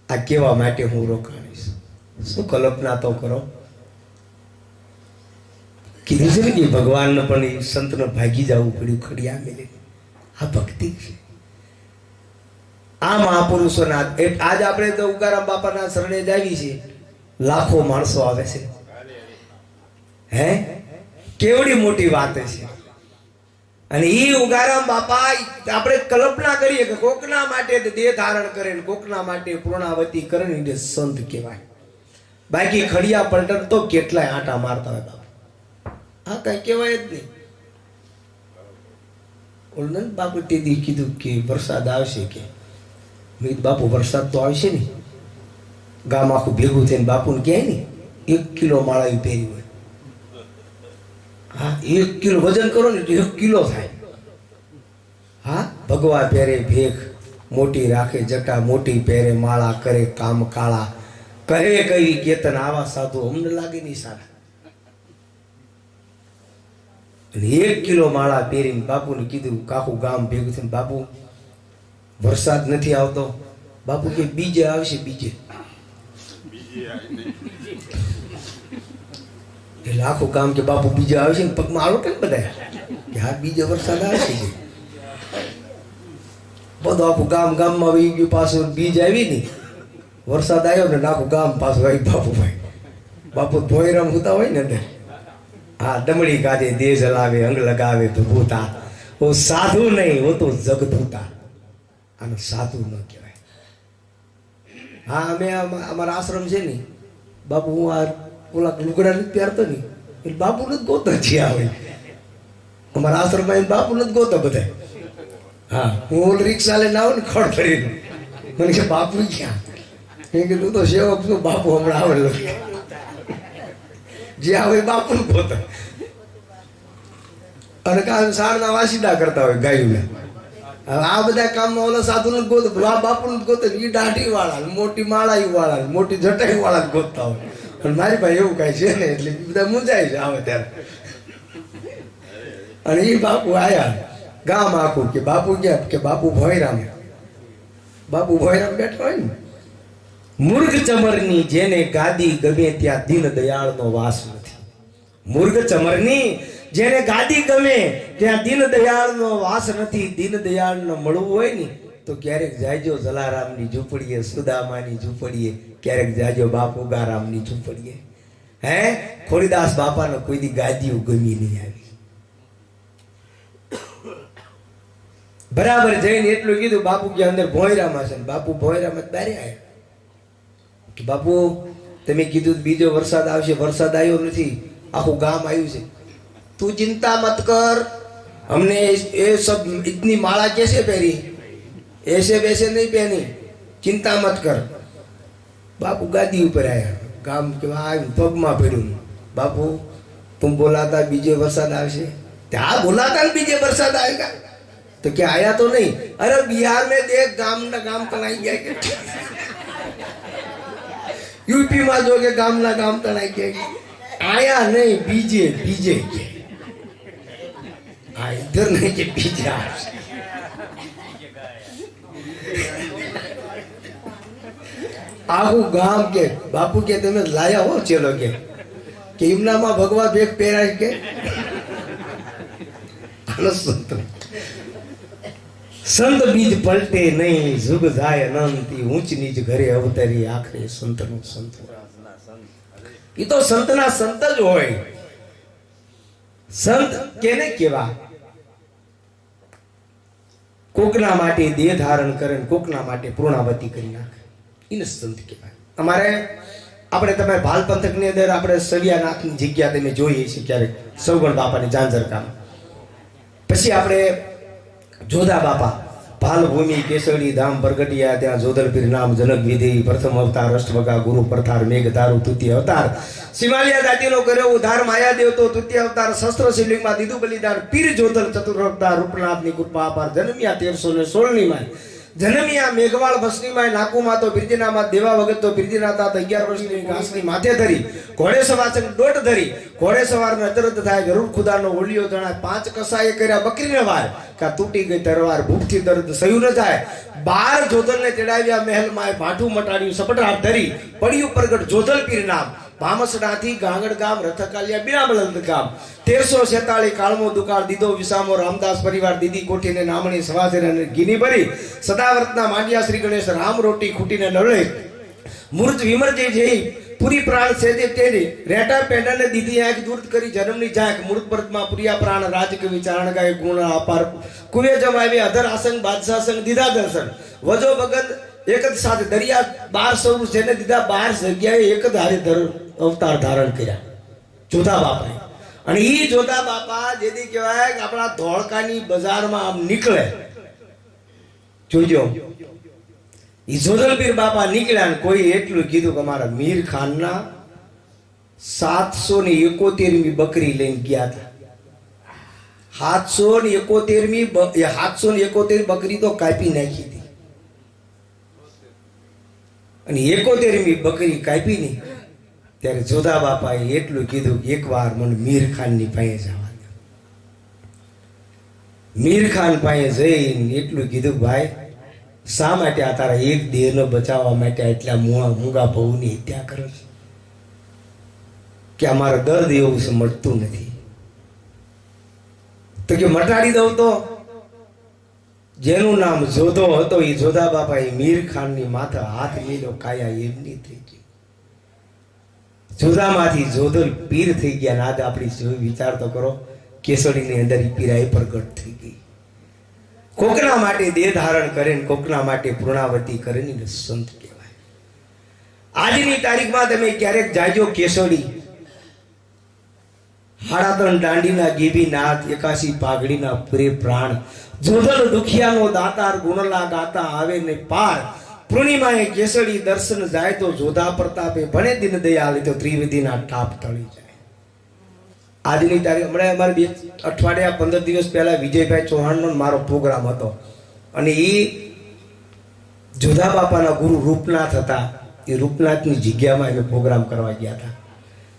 આ કેવા માટે હું રોકાણીશ. શું કલ્પના તો કરો. કીધું છે ને કે ભગવાનને પણ એ સંતને ભાગી જવું પડ્યું ખડિયા મેલે. આ ભક્તિ છે. આ મહાપુરુષોના આજ આપણે તો ઉગારામ બાપાના શરણે જ આવી છે, લાખો માણસો આવે છે. હે કેવડી મોટી વાત છે. અને ઈ ઉગારામ બાપા આપણે કલ્પના કરીએ કે કોકના માટે દેહ ધારણ કરે ને કોકના માટે પૂર્ણાવતી કરે ને એટલે સંત કહેવાય. બાકી ખડિયા પલટન તો કેટલાય આંટા મારતા હોય બાપા. આ કઈ કહેવાય જ નહીં. ઓલન બાપુ તે દી કીધું કે વરસાદ આવશે કે મેં બાપુ વરસાદ તો આવશે ને. ગામ આખું ભેગું થઈને બાપુને કહે ને 1 કિલો માળા પહેરી હોય. હા 1 કિલો વજન કરો ને 1 કિલો થાય. હા ભગવા પહેરે ભેખ મોટી રાખે જટા મોટી પહેરે માળા કરે કામ કાળા કહે કઈ કેતન આવા સાધુ અમને લાગે નહીં સારા. 1 કિલો માળા પહેરીને બાપુને કીધું, આખું ગામ ભેગું થઈને બાપુ વરસાદ નથી આવતો. બાપુ કે બીજે આવશે બીજે. એટલે આખું ગામ કે બાપુ બીજે આવશે ને પગમાં આવો કે બધા કે હા બીજે વરસાદ આવશે. બધું આખું ગામમાં આવી ગયું. પાછું બીજ આવી ને વરસાદ આવ્યો ને આખું ગામ પાછું આવી બાપુભાઈ. બાપુ ભોયરામ હોતા હોય ને અંદર. હા દમડી કાઢે દેહ જલાવે અંગ લગાવે ભૂતા. ઓ સાધુ નહીં, ઓ તો જગધૂતા. આનો સાધુ ન કહેવાય. હા અમે અમારા આશ્રમ છે ને બાપુ, હું આ ઓલા લુગડા નથી પહેરતો ને એટલે બાપુ નથી ગોતા છે. આવે અમારા આશ્રમમાં બાપુ નથી ગોતા બધા. હા હું ઓલ રિક્ષા લઈને આવું ને ખડ કરીને મને કે બાપુ ક્યાં? મેં કીધું તો સેવક છું, બાપુ હમણાં આવેલો જે આવે બાપુ ને ગોતા. અને કામ સારના વાસીદા કરતા હોય ગાયું. આ બધા કામમાં ઓલા સાધુ ને ગોત બાપુ ને ગોતે. એ દાઢી વાળા મોટી માળાઈ વાળા મોટી જટાઈ વાળા ગોતતા હોય. અને મારી પાસે એવું કઈ છે ને એટલે બધા મૂંઝાય છે આવે ત્યારે. અને એ બાપુ આયા ગામ આખું કે બાપુ ક્યાં? કે બાપુ ભોયરામ. બાપુ ભોયરામ બેઠા હોય ને. મૂર્ખ ચમરની જેને ગાદી ગમે ત્યાં દીન દયાળનો વાસ નથી. મૂર્ખ ચમરની જેને ગાદી ગમે ત્યાં દીન દયાળનો વાસ નથી. દીન દયાળને મળવું હોય ને તો ક્યારેક જાયજો જલારામની ઝૂંપડીએ, સુદામાની ઝૂંપડીએ, ક્યારેક જાયજો બાપુ ગારામની ઝૂંપડીએ. હે ખોડીદાસ બાપાને કોઈ દી ગાદીઓ ગમી નહીં આવી. બરાબર જઈને એટલું કીધું, બાપુ કે અંદર ભોંયરામાં છે. બાપુ ભોંયરામાં બારે આવ્યા કે બાપુ તમે કીધું બીજો વરસાદ આવશે, વરસાદ આવ્યો નથી, આખું ગામ આવ્યું છે. તું ચિંતા મત કર, हमने ये सब इतनी माला कैसे पहनी, ऐसे वैसे नहीं पहनी, चिंता मत कर. बापू गादी ऊपर आया, गाम के पग में पड़ू. बापू तुम बोला था बीजे बरसात आवशे, क्या बोला था बीजे बरसात आएगा, तो क्या आया तो नहीं. अरे बिहार में देख गाम ना गाम तनाई गया के, यूपी में जो के गाम ना गाम तनाई गया, आया नहीं बीजे बीजे के. हाँ इधर नहीं के बीजे आखू गाम के. बापू के તમે લાયા હો ચેલો કે એમનામાં ભગવા બેગ પહેરાય કે સંત બીજ પલટે નહીં, જુગ જાય અનંતી, ઊંચ નીચ ઘરે અવતરી, આખરે સંતનો સંત. એ તો સંતના સંત જ હોય. સંત કેને કેવા? કોકના માટે દેહ ધારણ કરે, કોકના માટે પૂર્ણાવતી કરી નાખે, એને સંત કહેવાય. અમારે આપણે તમે ભાલ પંથકની અંદર આપણે સળિયાનાથની જગ્યા તમે જોઈએ છીએ ક્યારેક, સૌગણ બાપાની જાંજરકામ. પછી આપણે જોધા બાપા, ભાલ ભૂમિ, કેસડી ધામ, બરગડિયા, ત્યાં જોધલપીર નામ, જનક વિધિ, પ્રથમ અવતાર, અષ્ટવગા, ગુરુ પ્રથાર, મેઘ ધારુ, તૃતીય અવતાર, સિમાલિયા જાતિનો કર્યો ઉધાર, માયાદેવ તો તૃતીય અવતાર, શસ્ત્ર શિવલિંગમાં દીધું બલિદાન, પીર જોધલ ચતુર અવતાર, રૂપનાથની કૃપા અપાર, જન્મ્યા 1316 માં, જન્મ્યા મેઘવાળ ભસનીમાં, નાકુમાં તો બિરજીનામાં, દેવા વગત તો બિરજીનાતા 11 વર્ષની ઘાસની માથે ધરી, ઘોડે સવાર છે દોટ ધરી, ઘોડે સવાર અચરત થાય, ગરુડ ખુદાનો ઓલિયો જણાય, 5 કસાએ કર્યા બકરીને વાર, કા તૂટી ગઈ તરવાર, ભૂખથી દર્દ સહ્યું ન જાય, 12 જોધલને તેડાવ્યા મહેલમાં, ભાઠું મટાડ્યું સપટાટ ધરી, પડ્યું પ્રગટ જોધલ પીર નામ, ભામસડાથી ગાંગડ ગામ, રથકાલિયા બિરામલંદ ગામ, 1346 કાળમો દુકાળ, દીધો વિસામો, રામદાસ પરિવાર, દીદી કોઠીને નામણી, સવાસેને ગીની ભરી, સદાવ્રતના માંડ્યા શ્રી ગણેશ, રામ રોટી ખૂટીને નવળે, મૂર્ત વિમરજે જેઈ, પૂરી પ્રાણ સેજે તેરી, રેટા પેંડાને દીધી આંખ દૂર કરી, જન્મની ઝાંક, મૂર્ત પરતમાં પ્રિયા પ્રાણ, રાજકવિ ચારણ ગાય, ગુણ અપાર, કુવે જમાવી, અધર આસન, બાદશાહ સંગ દીધા દર્શન, વજો ભગત એક જ સાથે દરિયા 12 સ્વરૂપ જેને દીધા, 12 જગ્યાએ એક જ હારે અવતાર ધારણ કર્યા જોધા બાપાએ. અને ઈ જોધા બાપા જેથી કહેવાય કે આપણા ધોળકાની બજારમાં આમ નીકળે, જોજો ઈ જોધલપીર બાપા નીકળ્યા ને કોઈ એટલું કીધું કે અમારા મીર ખાનના 771મી બકરી લઈને ગયા હતા. 771 બકરી તો કાપી નાખી હતી, અને 71મી બકરી કાપી નહીં ત્યારે જોધા બાપાએ એટલું કીધું કે એકવાર મને મીર ખાનની પાસે જવા દો. મીર ખાન પાસે જઈને એટલું કીધું, ભાઈ શા માટે આ તારા એક દેહને બચાવવા માટે એટલા મૂંગા ભવની હત્યા કરો છો? કે અમારા દર્દ એવું છે મળતું નથી. તો કે મટાડી દઉં તો? જેનું નામ જોધો હતો એ જોધા બાપા એ મીર ખાનની માથે હાથ મેલ્યો, કાયા એમની થઈ ગઈ. જોધામાંથી જોધલ પીર થઈ ગયા. આજ આપણી વિચાર તો કરો, કેસડીની અંદર પીરાઈ પ્રગટ થઈ ગઈ. કોકના માટે દેહ ધારણ કરે, કોકના માટે પૂર્ણાવતી કરે ને સંત કહેવાય. આજની તારીખમાં તમે ક્યારેક જાજો કેસડી, 3.5 દાંડીના ગીબી નાથ, 81 પાઘડીના પૂરે પ્રાણ, જોધલ દુખિયાનો દાતાર, ગુણલા ગાતા આવે ને પાર, પૂર્ણિમાએ કેસડી દર્શન જાય તો જોધા પ્રતાપે ભણે દિન દયાળ, તો ત્રિવેદીના ટાપ ટળી જાય. આજની તારીખ હમણાં અમારે 2 અઠવાડિયા 15 દિવસ પહેલા વિજયભાઈ ચૌહાણનો મારો પ્રોગ્રામ હતો, અને એ જોધા બાપાના ગુરુ રૂપનાથ હતા. એ રૂપનાથની જગ્યામાં અમે પ્રોગ્રામ કરવા ગયા હતા.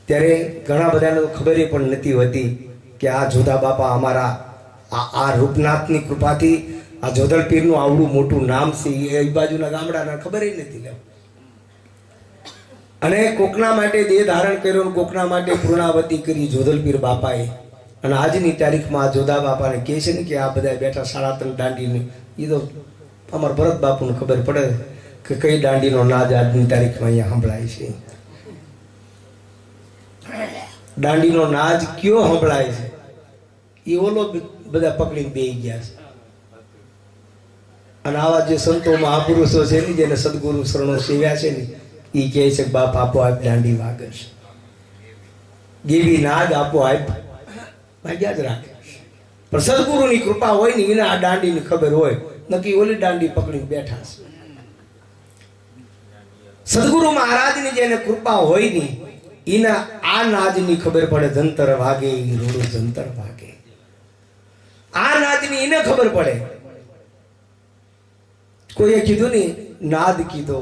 ત્યારે ઘણા બધાને ખબર પણ નથી હોતી કે આ જોધા બાપા અમારા આ રૂપનાથની કૃપાથી આ જોધલ પીરનું આવડું મોટું નામ છે. એ બાજુના ગામડાના ખબર નથી લે. અને કોકના માટે દેહ ધારણ કર્યો, કોકના માટે પૂર્ણાવતી કરી જોધલ પીર બાપાએ. અને આજની તારીખમાં આ જોધા બાપાને કહે છે ને કે આ બધા બેઠા 3.5 દાંડીને, એ તો અમારા ભરત બાપુને ખબર પડે કે કઈ દાંડીનો નાદ આજની તારીખમાં અહીંયા સંભળાય છે. દાંડીનો નાદ કયો સંભળાય છે એ ઓલો બધા પકડીને બેસી ગયા છે. અને આવા જે સંતો મહાપુરુષો છે ને જેને સદગુરુ શરણો સેવ્યા છે ને એ કહે છે કે બાપ આપો આપ દાંડી વાગે છે, ગેવી નાદ આપો આપ વાગ્યા જ રાખે. પણ સદગુરુની કૃપા હોય ને એને આ દાંડીની ખબર હોય, નક્કી ઓલી દાંડી પકડીને બેઠા છે. સદગુરુ મહારાજની જેને કૃપા હોય ને એના આ નાદની ખબર પડે. જંતર વાગે એ રોડું જંતર વાગે, આ નાદની એને ખબર પડે. કોઈએ કીધું ને નાદ કીધો,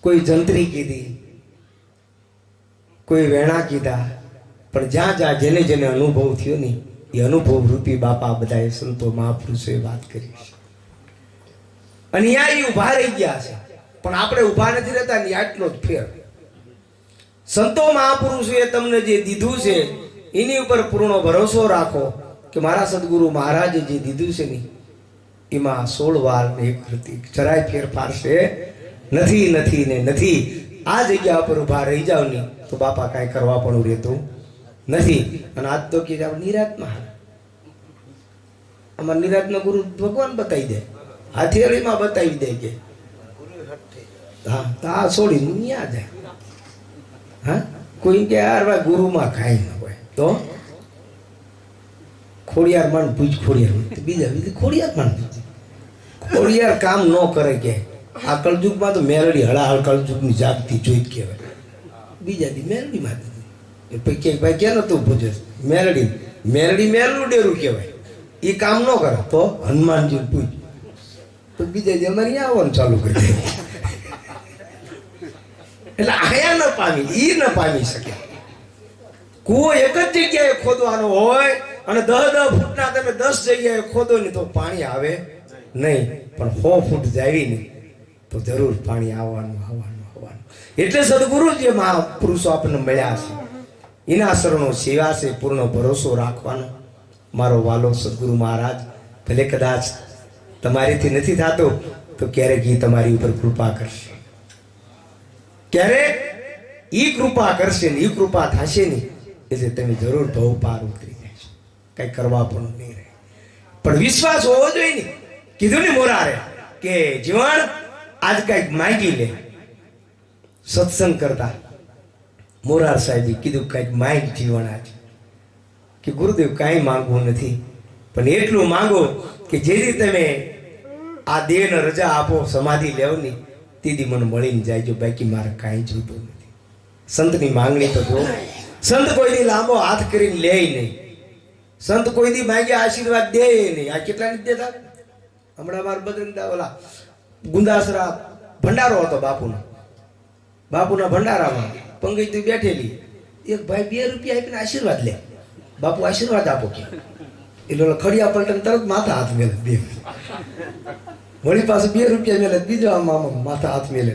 કોઈ જંત્રી કીધી, કોઈ વેણા કીધા, પણ જ્યાં જ્યાં જેને જેને અનુભવ થયો ને એ અનુભવ રૂપી બાપા બધાએ સંતો મહાપુરુષોએ વાત કરી છે. અને ત્યાં એ ઉભા રહી ગયા છે, પણ આપણે ઉભા નથી રહેતા ને આટલો જ ફેર. સંતો મહાપુરુષોએ તમને જે દીધું છે એની ઉપર પૂર્ણ ભરોસો રાખો કે મારા સદગુરુ મહારાજે જે દીધું છે ને એમાં 16 વાર ને એક હતી, જરાય ફેરફાર છે નથી નથી ને નથી. આ જગ્યા પર ઉભા રહી જાવ ને તો બાપા કાંઈ કરવા પણ રહેતું નથી. અને આજ તો કે નિરાતમાં અમારા નિરાતનો ગુરુ ભગવાન બતાવી દે, હાથિયારીમાં બતાવી દે કે હા આ છોડી ન્યા જાય. હા કોઈ કે યાર ભાઈ ગુરુમાં કાંઈ ન હોય તો ખોડિયાર માન પૂછ, ખોડિયાર બીજા ખોડિયાર માન પૂછ. ખોડિયાર કામ ન કરે કે આ કળજુગમાં તો મેરડી હળાહળ કળજુગની જાગતી જોઈ જ કહેવાય. બીજા દી મેરડી માં કે ભાઈ કેનો તું પૂછે મેરડી, મેરડી મેરનું ડેરું કહેવાય. એ કામ ન કરે તો હનુમાનજી પૂછ, તો બીજા દી અમારે અહીંયા આવવાનું ચાલુ કરી દે. એટલે આયા ન પામી, ઈ ન પામી શકે. કૂવો એક જ જગ્યાએ ખોદવાનો હોય અને 10 ફૂટના તમે 10 જગ્યાએ ખોદો ને તો પાણી આવે નહીં, પણ 100 ફૂટ જાવી ને તો જરૂર પાણી આવવાનું આવવાનું આવવાનું. એટલે સદગુરુ જે મહાપુરુષો આપણને મળ્યા છે એના શરણો સેવા છે, પૂર્ણ ભરોસો રાખવાનો. મારો વાલો સદગુરુ મહારાજ ભલે કદાચ તમારીથી નથી થતો તો ક્યારેક એ તમારી ઉપર કૃપા કરશે, ક્યારેક ઈ કૃપા કરશે ને ઈ કૃપા થશે ને એટલે તમે જરૂર ભવ પાર ઉતરી જશો, કઈ કરવા પણ નહીં રહે. પણ વિશ્વાસ હોવો જોઈએ ને. કીધું ને મોરારે કે જીવન આજ કઈક માંગી લે. સત્સંગ કરતા મોરાર સાહેબે કીધું કઈક માંગ જીવન આજ, કે ગુરુદેવ કાંઈ માંગવું નથી, પણ એટલું માંગો કે જેથી તમે આ દેહને રજા આપો, સમાધિ લેવ ને તેથી મને મળીને જાય, બાકી મારે કાંઈ જોતું નથી. સંતની માંગણી તો જો, સંત કોઈ દી લાંબો હાથ કરીને લે નહીં, સંત કોઈ દી માંગ્યા આશીર્વાદ દે નહીં. આ કેટલા નથી દેતા? હમણાં મારા બદ્રંગદા ઓલા ગુંદાસરા ભંડારો હતો બાપુનો, બાપુના ભંડારામાં પંગજ બેઠેલી એક ભાઈ 2 રૂપિયા આપીને આશીર્વાદ લે, બાપુ આશીર્વાદ આપો કે. એટલે ખડિયા પલટન તરત માથા હાથ મેલે, બે વળી પાસે 2 રૂપિયા મેલે, બીજો આમ માથા હાથ મેલે.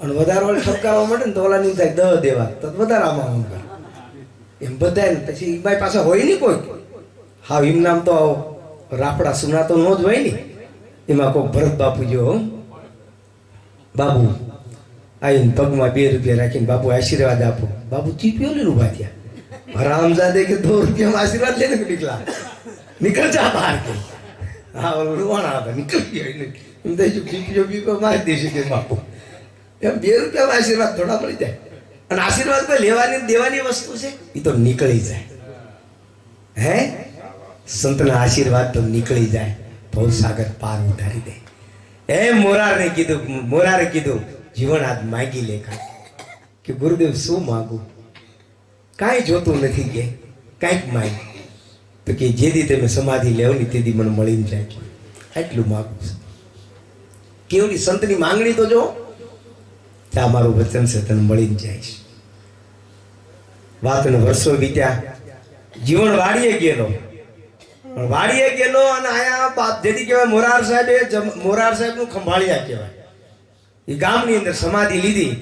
અને વધારે વળી ઠપકારવા મળે ને તો ઓલા ની થાય 10 દેવા તો વધારે આમાં એમ બધાય ને. પછી ભાઈ પાસે હોય નહીં કોઈ, હા એમ નામ તો રાપડા સુના તો નો જ હોય ને. એમાં કોઈ ભરત બાપુ જો બાબુ આવીને પગમાં 2 રૂપિયા રાખીને બાપુ આશીર્વાદ આપો. બાપુ ચીપ્યો લઈને ઉભા થયા. હરામજાદે કે 2 રૂપિયામાં આશીર્વાદ લેને નીકળા, નીકળ જા બહાર કે. હા રોવાણા હતા, નીકળી ગયો એમ થઈ ચીપ્યો બીપ્યો મારી દેશે કે બાપુ. એમ 2 રૂપિયામાં આશીર્વાદ થોડા મળી જાય. અને આશીર્વાદ કોઈ લેવાની દેવાની વસ્તુ છે, એ તો નીકળી જાય. હે સંતના આશીર્વાદ તો નીકળી જાય, ભવસાગર પાર ઉતારી દે. એમ મોરારે કીધું જીવન આજ માંગી લે. કે ગુરુદેવ શું માંગુ? કાંઈ જોતું નથી કે કાંઈક માંગ. તો કે જેથી તમે સમાધિ લેવ ને તેથી મને મળીને જાય, એટલું માગું છું. કેવડી સંતની માંગણી તો જો, ત્યાં મારું વચન છે તને મળીને જાય. વાતને વર્ષો વીત્યા, જીવન વાડીએ ગયેલો અને આયા જેથી કહેવાય મોરાર સાહેબ નું ખંભાળિયા કહેવાય. એ ગામની અંદર સમાધિ લીધી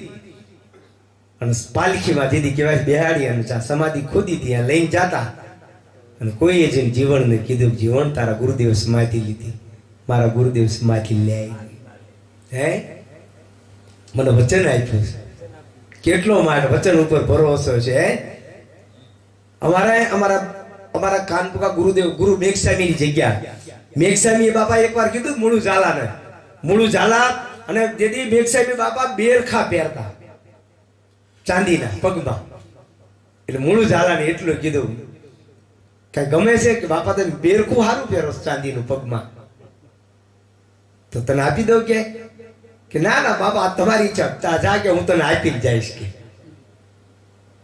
અને પાલખીમાં જેથી કહેવાય બેહાડી અને સમાધિ ખોદી ત્યાં લઈને જાતા. અને કોઈએ જઈને જીવનને કીધું, જીવન તારા ગુરુદેવ સમાધિ લીધી, મારા ગુરુદેવ સમાધિ લે. હે મને વચન આપ્યું છે, કેટલો માટે વચન ઉપર ભરોસો છે. અમારા કાનપુકા ગુરુદેવ ગુરુ મેઘસ્વામીની જગ્યા મેઘસ્વામી બાપા એકવાર કીધું મૂળું ઝાલાને, મૂળું ઝાલા અને જેથી મેઘસ્વામી બાપા બેરખા પહેરતા ચાંદીના પગમાં, એટલે મૂળું ઝાલાને એટલું કીધું કઈ ગમે છે કે બાપા તમે બેરખું સારું પહેરો ચાંદીનું પગમાં, તો તને આપી દઉં કે ના ના બાપા તમારી ઈચ્છા જા કે હું તને આપી જ જઈશ કે.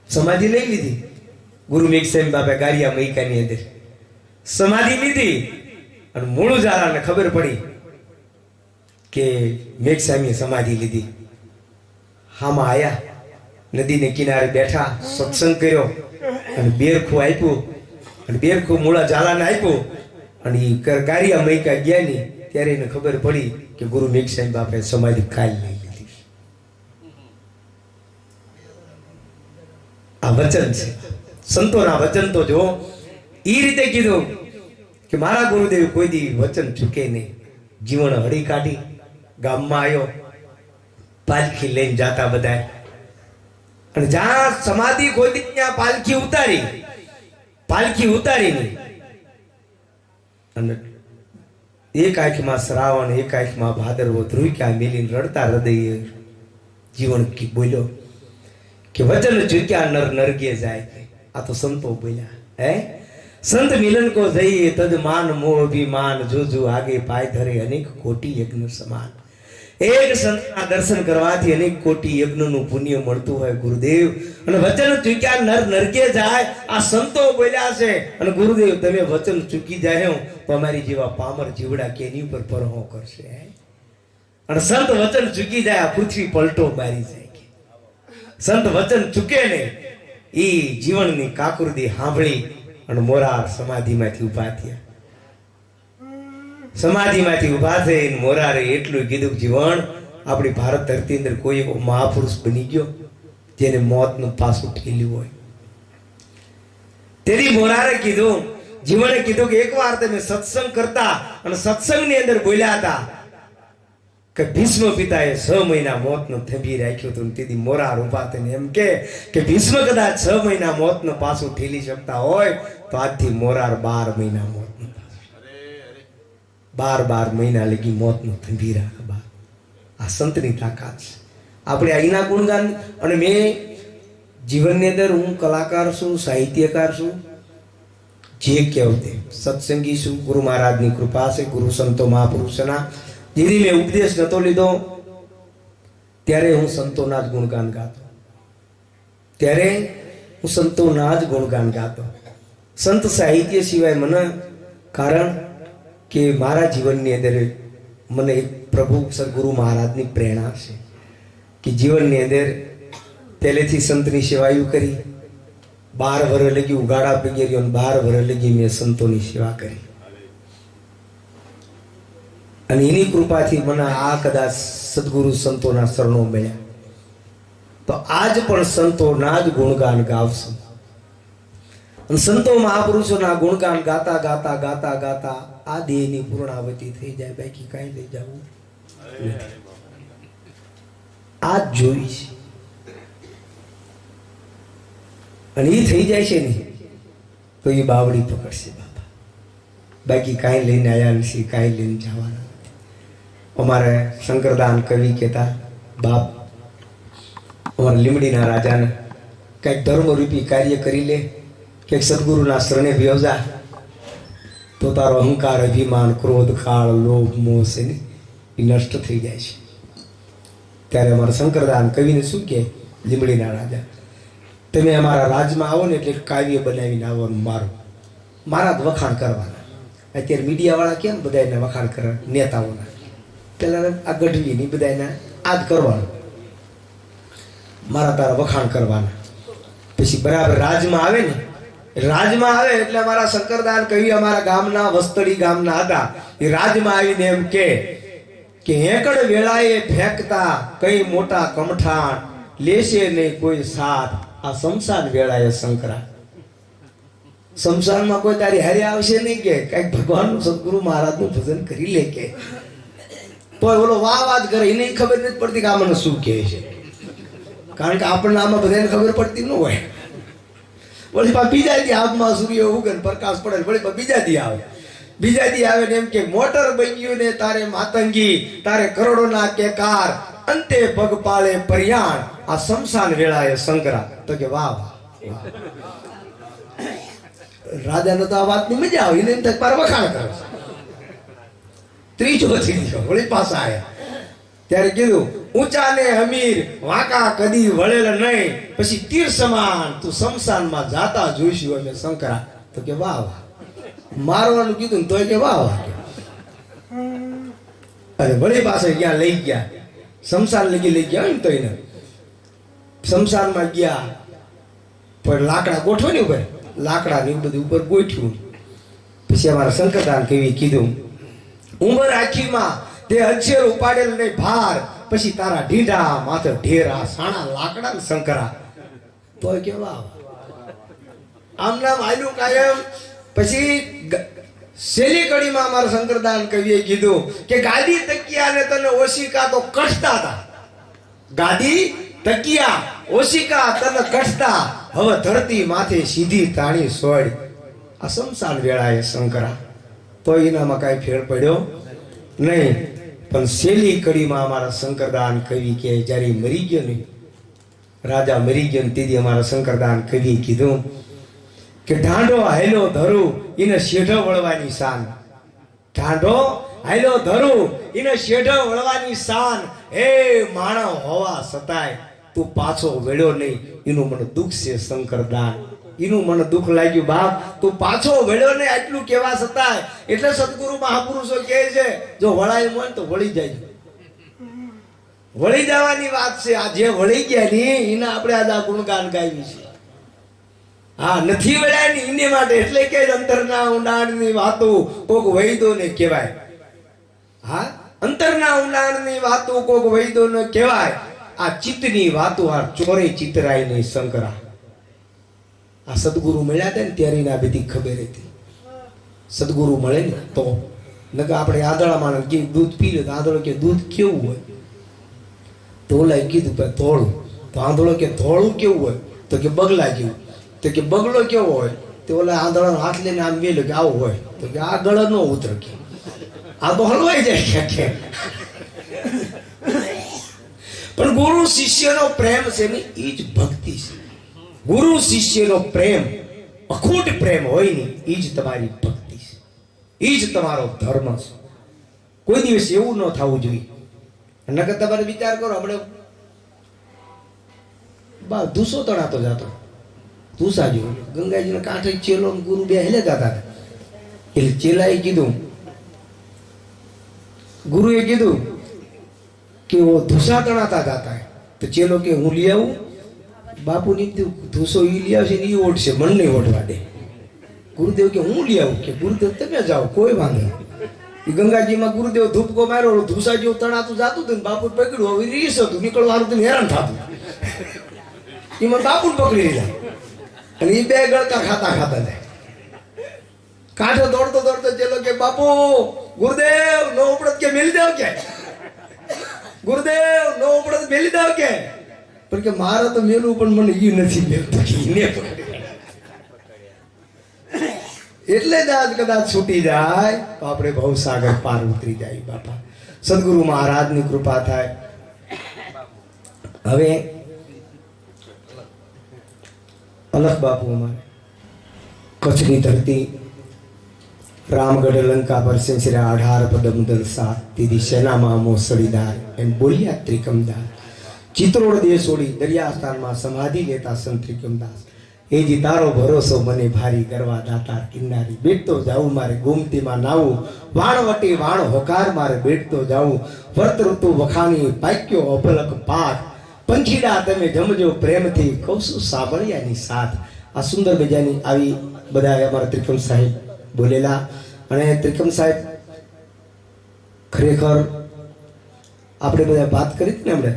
સમાધિ લઈ લીધી ગુરુ મેઘસ્વામી બાપા ગારિયા મૈકાની અંદર સમાધિ લીધી અને મૂળું ઝાલાને ખબર પડી કે મેઘસ્વામીએ સમાધિ લીધી. હામાં આયા, નદીને કિનારે બેઠા, સત્સંગ કર્યો અને બેરખું આપ્યું અને બેરખું મૂળા ઝાલાને આપ્યું અને એ ગારિયા મૈકા ગયા નહીં ત્યારે એને ખબર પડી કે ગુરુ મેઘસ્વામી બાપાએ સમાધિ કાલ લઈ લીધી. આ વચન છે, સંતોના વચન તો જો એ રીતે કીધું કે મારા ગુરુદેવ કોઈ દી વચન ચૂકે નહીં. જીવન હળી કાઢી ગામમાં આવ્યો, પાલખી લઈને જાતા બધા, અને જ્યાં સમાધિ ખોદી ત્યાં પાલખી ઉતારી નહીં, અને એક આંખમાં શ્રાવણ એક આંખમાં ભાદરવો ધ્રુક્યા મેલીને રડતા હૃદય જીવન બોલ્યો કે વચન ચૂક્યા નર નરગે જાય. આ તો સંતો બોલ્યા. હે સંત મિલન કો જઈએ તદ માન મોહ અભિમાન જોજો આગે પાય ધરે અનેક કોટી યજ્ઞ સમાન. એક સંતના દર્શન કરવાથી અનેક કોટી યજ્ઞનું પુણ્ય મળતું હોય ગુરુદેવ. અને વચન ચૂક્યા નર નરકે જાય, આ સંતો બોલ્યા છે. અને ગુરુદેવ તમે વચન ચૂકી જાય તો અમારી જેવા પામર જીવડા કેની ઉપર પરહો કરશે. અને સંત વચન ચૂકી જાય આ પૃથ્વી પલટો મારી જાય. સંત વચન ચૂકે ને એ જીવનની કાકુરદી સાંભળી અને મોરાર સમાધિમાંથી ઉભા થયા. સમાધિમાંથી ઉભા થઈને મોરારે એટલું કીધું, જીવન આપણી ભારત ધરતી અંદર કોઈ એવો મહાપુરુષ બની ગયો જેને મોતનું પાસું ઠેલ્યું હોય. તેથી મોરારે કીધું, જીવને કીધું કે એકવાર તમે સત્સંગ કરતા અને સત્સંગની અંદર બોલ્યા હતા કે ભીષ્મ પિતાએ 6 મહિના મોતનો થંભી રાખ્યો હતો. તેથી મોરાર ઉભા થઈને એમ કે ભીષ્મ કદાચ 6 મહિના મોતનું પાસું ઠેલી શકતા હોય તો આજથી મોરાર 12 મહિના મોતનું 12 મહિના લગી મોતનું થંભી રાખે. આ સંતની તાકાત છે. આપણે અહીંના ગુણગાન, અને મેં જીવનની અંદર હું કલાકાર છું, સાહિત્યકાર છું, જે કહેવું તે સત્સંગી છું. ગુરુ મહારાજની કૃપા છે, ગુરુ સંતો મહાપુરુષના. જેથી મેં ઉપદેશ નતો લીધો ત્યારે હું સંતોના જ ગુણગાન ગાતો, સંત સાહિત્ય સિવાય મને, કારણ કે મારા જીવનની અંદર મને એક પ્રભુ સદગુરુ મહારાજની પ્રેરણા છે કે જીવનની અંદર પહેલેથી સંતની સેવાયું કરી. 12 વર્ષ લગી ઉગાડા પગેર્યો અને 12 વર્ષ લગી મેં સંતોની સેવા કરી. અને એની કૃપાથી મને આ કદાચ સદગુરુ સંતોના શરણો મળ્યા. તો આજ પણ સંતોના જ ગુણગાન ગાવશું. અને સંતો મહાપુરુષોના ગુણગાન ગાતા ગાતા ગાતા ગાતા આ દેહની પૂર્ણાવતી થઈ જાય, બાકી કાંઈ લઈ જવું આ જ જોઈ છે. અને એ થઈ જાય છે ને તો એ બાવડી પકડશે બાપા, બાકી કાંઈ લઈને આવ્યા નથી, કાંઈ લઈને જવાના. અમારે શંકરદાન કવિ કહેતા, બાપ અમારા લીમડીના રાજાને કંઈક ધર્મરૂપી કાર્ય કરી લે, કંઈક સદગુરુના શરણે વ્યવજા તો તારો અહંકાર, અભિમાન, ક્રોધ, કાળ, લોભ, મોહ છે ને એ નષ્ટ થઈ જાય છે. ત્યારે અમારા શંકરદાન કવિને શું કહે, લીમડીના રાજા, તમે અમારા રાજમાં આવો ને એટલે કાવ્ય બનાવીને આવવાનું, મારા જ વખાણ કરવાના. અત્યારે મીડિયાવાળા કેમ બધા એના વખાણ કરે, નેતાઓના. પેલા આ ગઢવી ની બધા એના આ જ કરવાનું, મારા તારા વખાણ કરવાના. પછી બરાબર રાજમાં આવે ને, રાજમાં આવે એટલે અમારા શંકરદાન કવિ અમારા ગામના વસ્તડી ગામના હતા. એ રાજમાં આવીને એમ કે હેકડ વેળાએ ફેંકતા કઈ મોટા કમઠાણ લેશે નહીં કોઈ સાથ, આ શમશાન વેળાએ શંકરા. શમશાનમાં કોઈ તારી હારે આવશે નહીં કે કઈક ભગવાનનું સદગુરુ મહારાજનું ભજન કરી લે કે તો ઓલો વાહ કરે, એને ખબર નથી પડતી કે આ મને શું કહે છે. કારણ કે આપણને આમાં બધાને ખબર પડતી ન હોય. વળી બીજા દી આબમાં સૂર્ય ઉગે પ્રકાશ પડે, વળી બીજા દી આવે, બીજા દી આવે ને એમ કે મોટર બન્યું ને તારે માતંગી, તારે કરોડોના કેકાર, અંતે પગ પાળે પર્યાણ, આ શમશાન વેળાએ શંકરા. તો કે વાહ વાહ. રાજાને તો આ વાતની મજા આવી ને તક પર વખાણ કરે. ત્રીજો વળી પાછા આવ્યા ત્યારે કીધું ઊંચા ને અમીર વાંકા કદી વળેલ નહીં, પછી તીર સમાન તું શમશાનમાં જાતા જોઈશું અમે શંકરા. તો કે વાહ વાહ. મારવાનું કીધું તો કે વાહ વાહ. અરે વળી પાસે ગયા લઈ ગયા શમશાન લઈ ગયા ને તો એને શમશાનમાં ગયા પણ લાકડા ગોઠવે ને ઉપર લાકડા ને બધું ઉપર ગોઠવ્યું. પછી અમારા શંકરદાન કવિએ કીધું ઉંમર આખીમાં તે અક્ષર ઉપાડેલ ને ભાર, પછી તારા ઢીંઢા માથે ઢેરા સાણા લાકડા ને શંકરા. તો કે વાહ. આમ નામ આયલું કાયમ. પછી છેલ્લી કડીમાં અમારા શંકરદાન કવિએ કીધું કે ગાદી તકિયા ને તને ઓશિકા તો કષ્ટા હતા, ગાદી તકિયા ઓશિકા તને કષ્ટા, હવે ધરતી માથે સીધી તાણી સોડ, આ શમશાન વેળાએ શંકરા. તો એનામાં કાંઈ ફેર પડ્યો નહીં. પણ છેલ્લી કડીમાં અમારા શંકરદાન કવિ કે જ્યારે મરી ગયો ને રાજા મરી ગયો ને તેથી અમારા શંકરદાન કવિએ કીધું કે ઢાંઢો હાયલો ધરું એને શેઢો વળવાની શાન, ઢાંઢો હાયલો ધરું એને શેઢો વળવાની શાન, હે માણો હોવા છતાંય તું પાછો વેળ્યો નહીં, એનું મને દુઃખ છે શંકરદાન, એનું મને દુઃખ લાગ્યું બાપ, તું પાછો વેળ્યો નહીં આટલું કેવા છતાંય. એટલે સદગુરુ મહાપુરુષો કહે છે જો વળાય હોય તો વળી જાય, વળી જવાની વાત છે. આ જે વળી ગયા ની એના આપણે આજે આ ગુણગાન ગાવી છે. હા નથી વળ્યા ની એને માટે એટલે કે અંતરના ઊંડાણની વાતો કોક વૈદો ને કહેવાય. હા અંતરના ઊંડાણની વાતો કોક વૈદો ને કહેવાય. આ ચિત્તની વાતો આ ચોરે ચિતરાય નહીં શંકરા. આ સદગુરુ મળ્યા હતા ને ત્યારે આ બધી ખબર હતી. સદગુરુ મળે ને તો નકર આપણે આદળા માણસ કે દૂધ પી લે તો આદળો કે દૂધ કેવું હોય, તો ઓલા કીધું કે ધોળું, તો આંધળો કે ધોળું કેવું હોય, તો કે બગલા જેવું, તો કે બગલો કેવો હોય, તો ઓલા આંધળાનો હાથ લઈને આમ મેલ્યો કે આવું હોય, તો કે આ ગળ નો ઉતર કે આ તો હલવાઈ જાય કે. પણ ગુરુ શિષ્યનો પ્રેમ છે ને એ જ ભક્તિ છે. ગુરુ શિષ્યનો પ્રેમ અખૂટ પ્રેમ હોય ને એ જ તમારી ભક્તિ છે, એ જ તમારો ધર્મ છે. કોઈ દિવસ એવું ન થવું જોઈએ. નકર તમારે વિચાર કરો આપણે બા ધૂસો તણાતો જતો, ધૂસા જેવો ગંગાજીના કાંઠે ચેલો ગુરુ બે હેલે જતા હતા. એટલે ચેલાએ કીધું, ગુરુએ કીધું કે वो ધૂસા તણાતા જતા है, તો ચેલો કે હું લઈ આવું. બાપુ ની ધૂસો ઈ લઈ આવશે ને ઈ ઓઢશે, મન નહીં ઓઢવા દે. ગુરુદેવ કે હું લઈ આવું, કે ગુરુદેવ તમે જાઓ કોઈ વાંધો નહીં. એ ગંગાજીમાં ગુરુદેવ ધૂપકો માર્યો, ધૂસા જેવું તણાતું જાતું હતું ને બાપુ પકડ્યું, હવે રીસ હતું નીકળવાનું હતું હેરાન થતું. એમાં બાપુ પકડી લીધા અને એ બે ગળકા ખાતા ખાતા જાય. કાંઠો દોડતો દોડતો ચેલો કે બાપુ ગુરુદેવ નો ઉપડત કે મેલી દેવ કે, ગુરુદેવ નો ઉપડત મેલી દેવ કે. પણ કે મારે તો મેલું પણ મને ઈ નથી મેલતું એટલે જ આજ કદાચ છૂટી જાય તો આપણે ભવસાગર પાર ઉતરી જાય. બાપા સદગુરુ મહારાજની કૃપા થાય. હવે અલખ બાપુ અમારે કચ્છની ધરતી રામગઢ લંકા પર સિંચરા 18 પદમ દલસા તીધી સેનામાં મોસડીદાર એમ બોલ્યા ત્રિકમદાર. ચિત્રોડ દેશ છોડી દરિયા સ્થાનમાં સમાધિ લેતા સંત ત્રિકમદાસ. એ જી તારો ભરોસો મને ભારી કરવા દાતાર કિનારી. બેઠતો જાઉં મારે ગોમતીમાં નાવું, વાણવટી વાણ હોકાર મારે બેઠતો જાઉં. વર્ત ઋતુ વખાણી પાક્યો અભલક પાઠ, પંખીડા તમે જમજો પ્રેમથી કૌશું સાંભળ્યાની સાથ. આ સુંદર મજાની આવી બધા અમારા ત્રિકમ સાહેબ બોલેલા. અને ત્રિકમ સાહેબ ખરેખર આપણે બધા વાત કરી હતી ને આપણે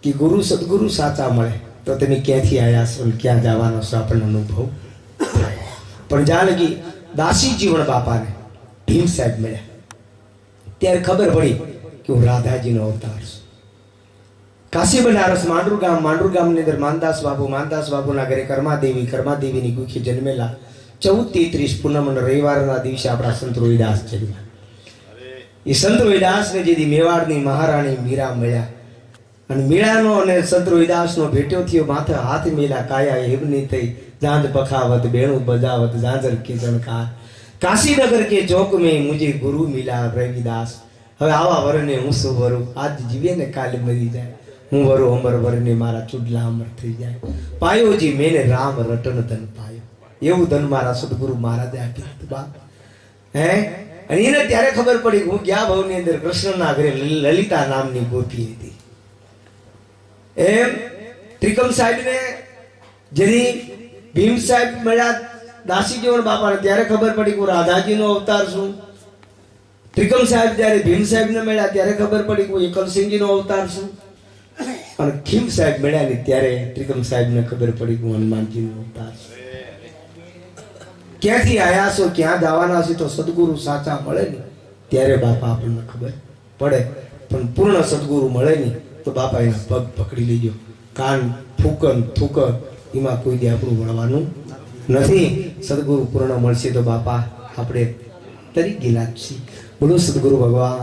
કે ગુરુ સદગુરુ સાચા મળે તો તમે ક્યાંથી આવ્યા છો ક્યાં જવાનો છો આપણને અનુભવ. પણ જ્યાં લગી દાસી જીવણ બાપાને ભીમ સાહેબ મળ્યા ત્યારે ખબર પડી કે હું રાધાજીનો અવતાર છું. કાશી બનારસ માંડુર ગામની અંદર માનદાસ બાપુના ઘરે કર્માદેવીની કુખી જન્મેલા 14:33 પૂનમ અને રવિવારના દિવસે આપણા સંત રોહિદાસ જન્મ્યા. એ સંત રોહિદાસને જેથી મેવાડની મહારાણી મીરા મળ્યા અને મીરાનો અને સંત રોહિદાસનો ભેટ્યો થયો. માથે હાથ મેલા કાયા હેમની થઈ જાંજ પખાવત બેણું બજાવત જાંજર કે જણકાર કાશીનગર કે ચોક મેં મુજે ગુરુ મિલા રવિદાસ. હવે આવા વરને હું શું વરું, આજ જીવે ને કાલે મરી જાય. હું વરું અમર વરને મારા ચૂડલા અમર થઈ જાય. પાયોજી મેને રામ રટન ધન પાયો. એવું ધન મારા સદગુરુ મહારાજે આપ્યું હતું બાપ. હે અને એને ત્યારે ખબર પડી કે હું ગયા ભાવની અંદર કૃષ્ણના ઘરે લલિતા નામની ગોપી હતી. એમ ત્રિકમ સાહેબને જેથી ભીમ સાહેબ મળ્યા દાસી જીવન બાપાને ત્યારે ખબર પડી કે હું રાધાજીનો અવતાર છું. ત્રિકમ સાહેબ જ્યારે ભીમ સાહેબને મળ્યા ત્યારે ખબર પડી કે હું એકલસિંહજીનો અવતાર છું. અને ખીમ સાહેબ મળ્યા ને ત્યારે ત્રિકમ સાહેબને ખબર પડી કે હું હનુમાનજીનો અવતાર છું. ક્યાંથી આયા છો, ક્યાં જવાના છે, તો સદગુરુ સાચા મળે ને ત્યારે બાપા આપણને ખબર પડે. પણ પૂર્ણ સદગુરુ મળે ને તો બાપા એના પગ પકડી લેજો. કાન ફૂકન થૂકન એમાં કોઈ દે આપણું વળવાનું નથી. સદગુરુ પૂર્ણ મળશે તો બાપા આપણે તરી ગયેલા જ છીએ. બોલો સદગુરુ ભગવાન.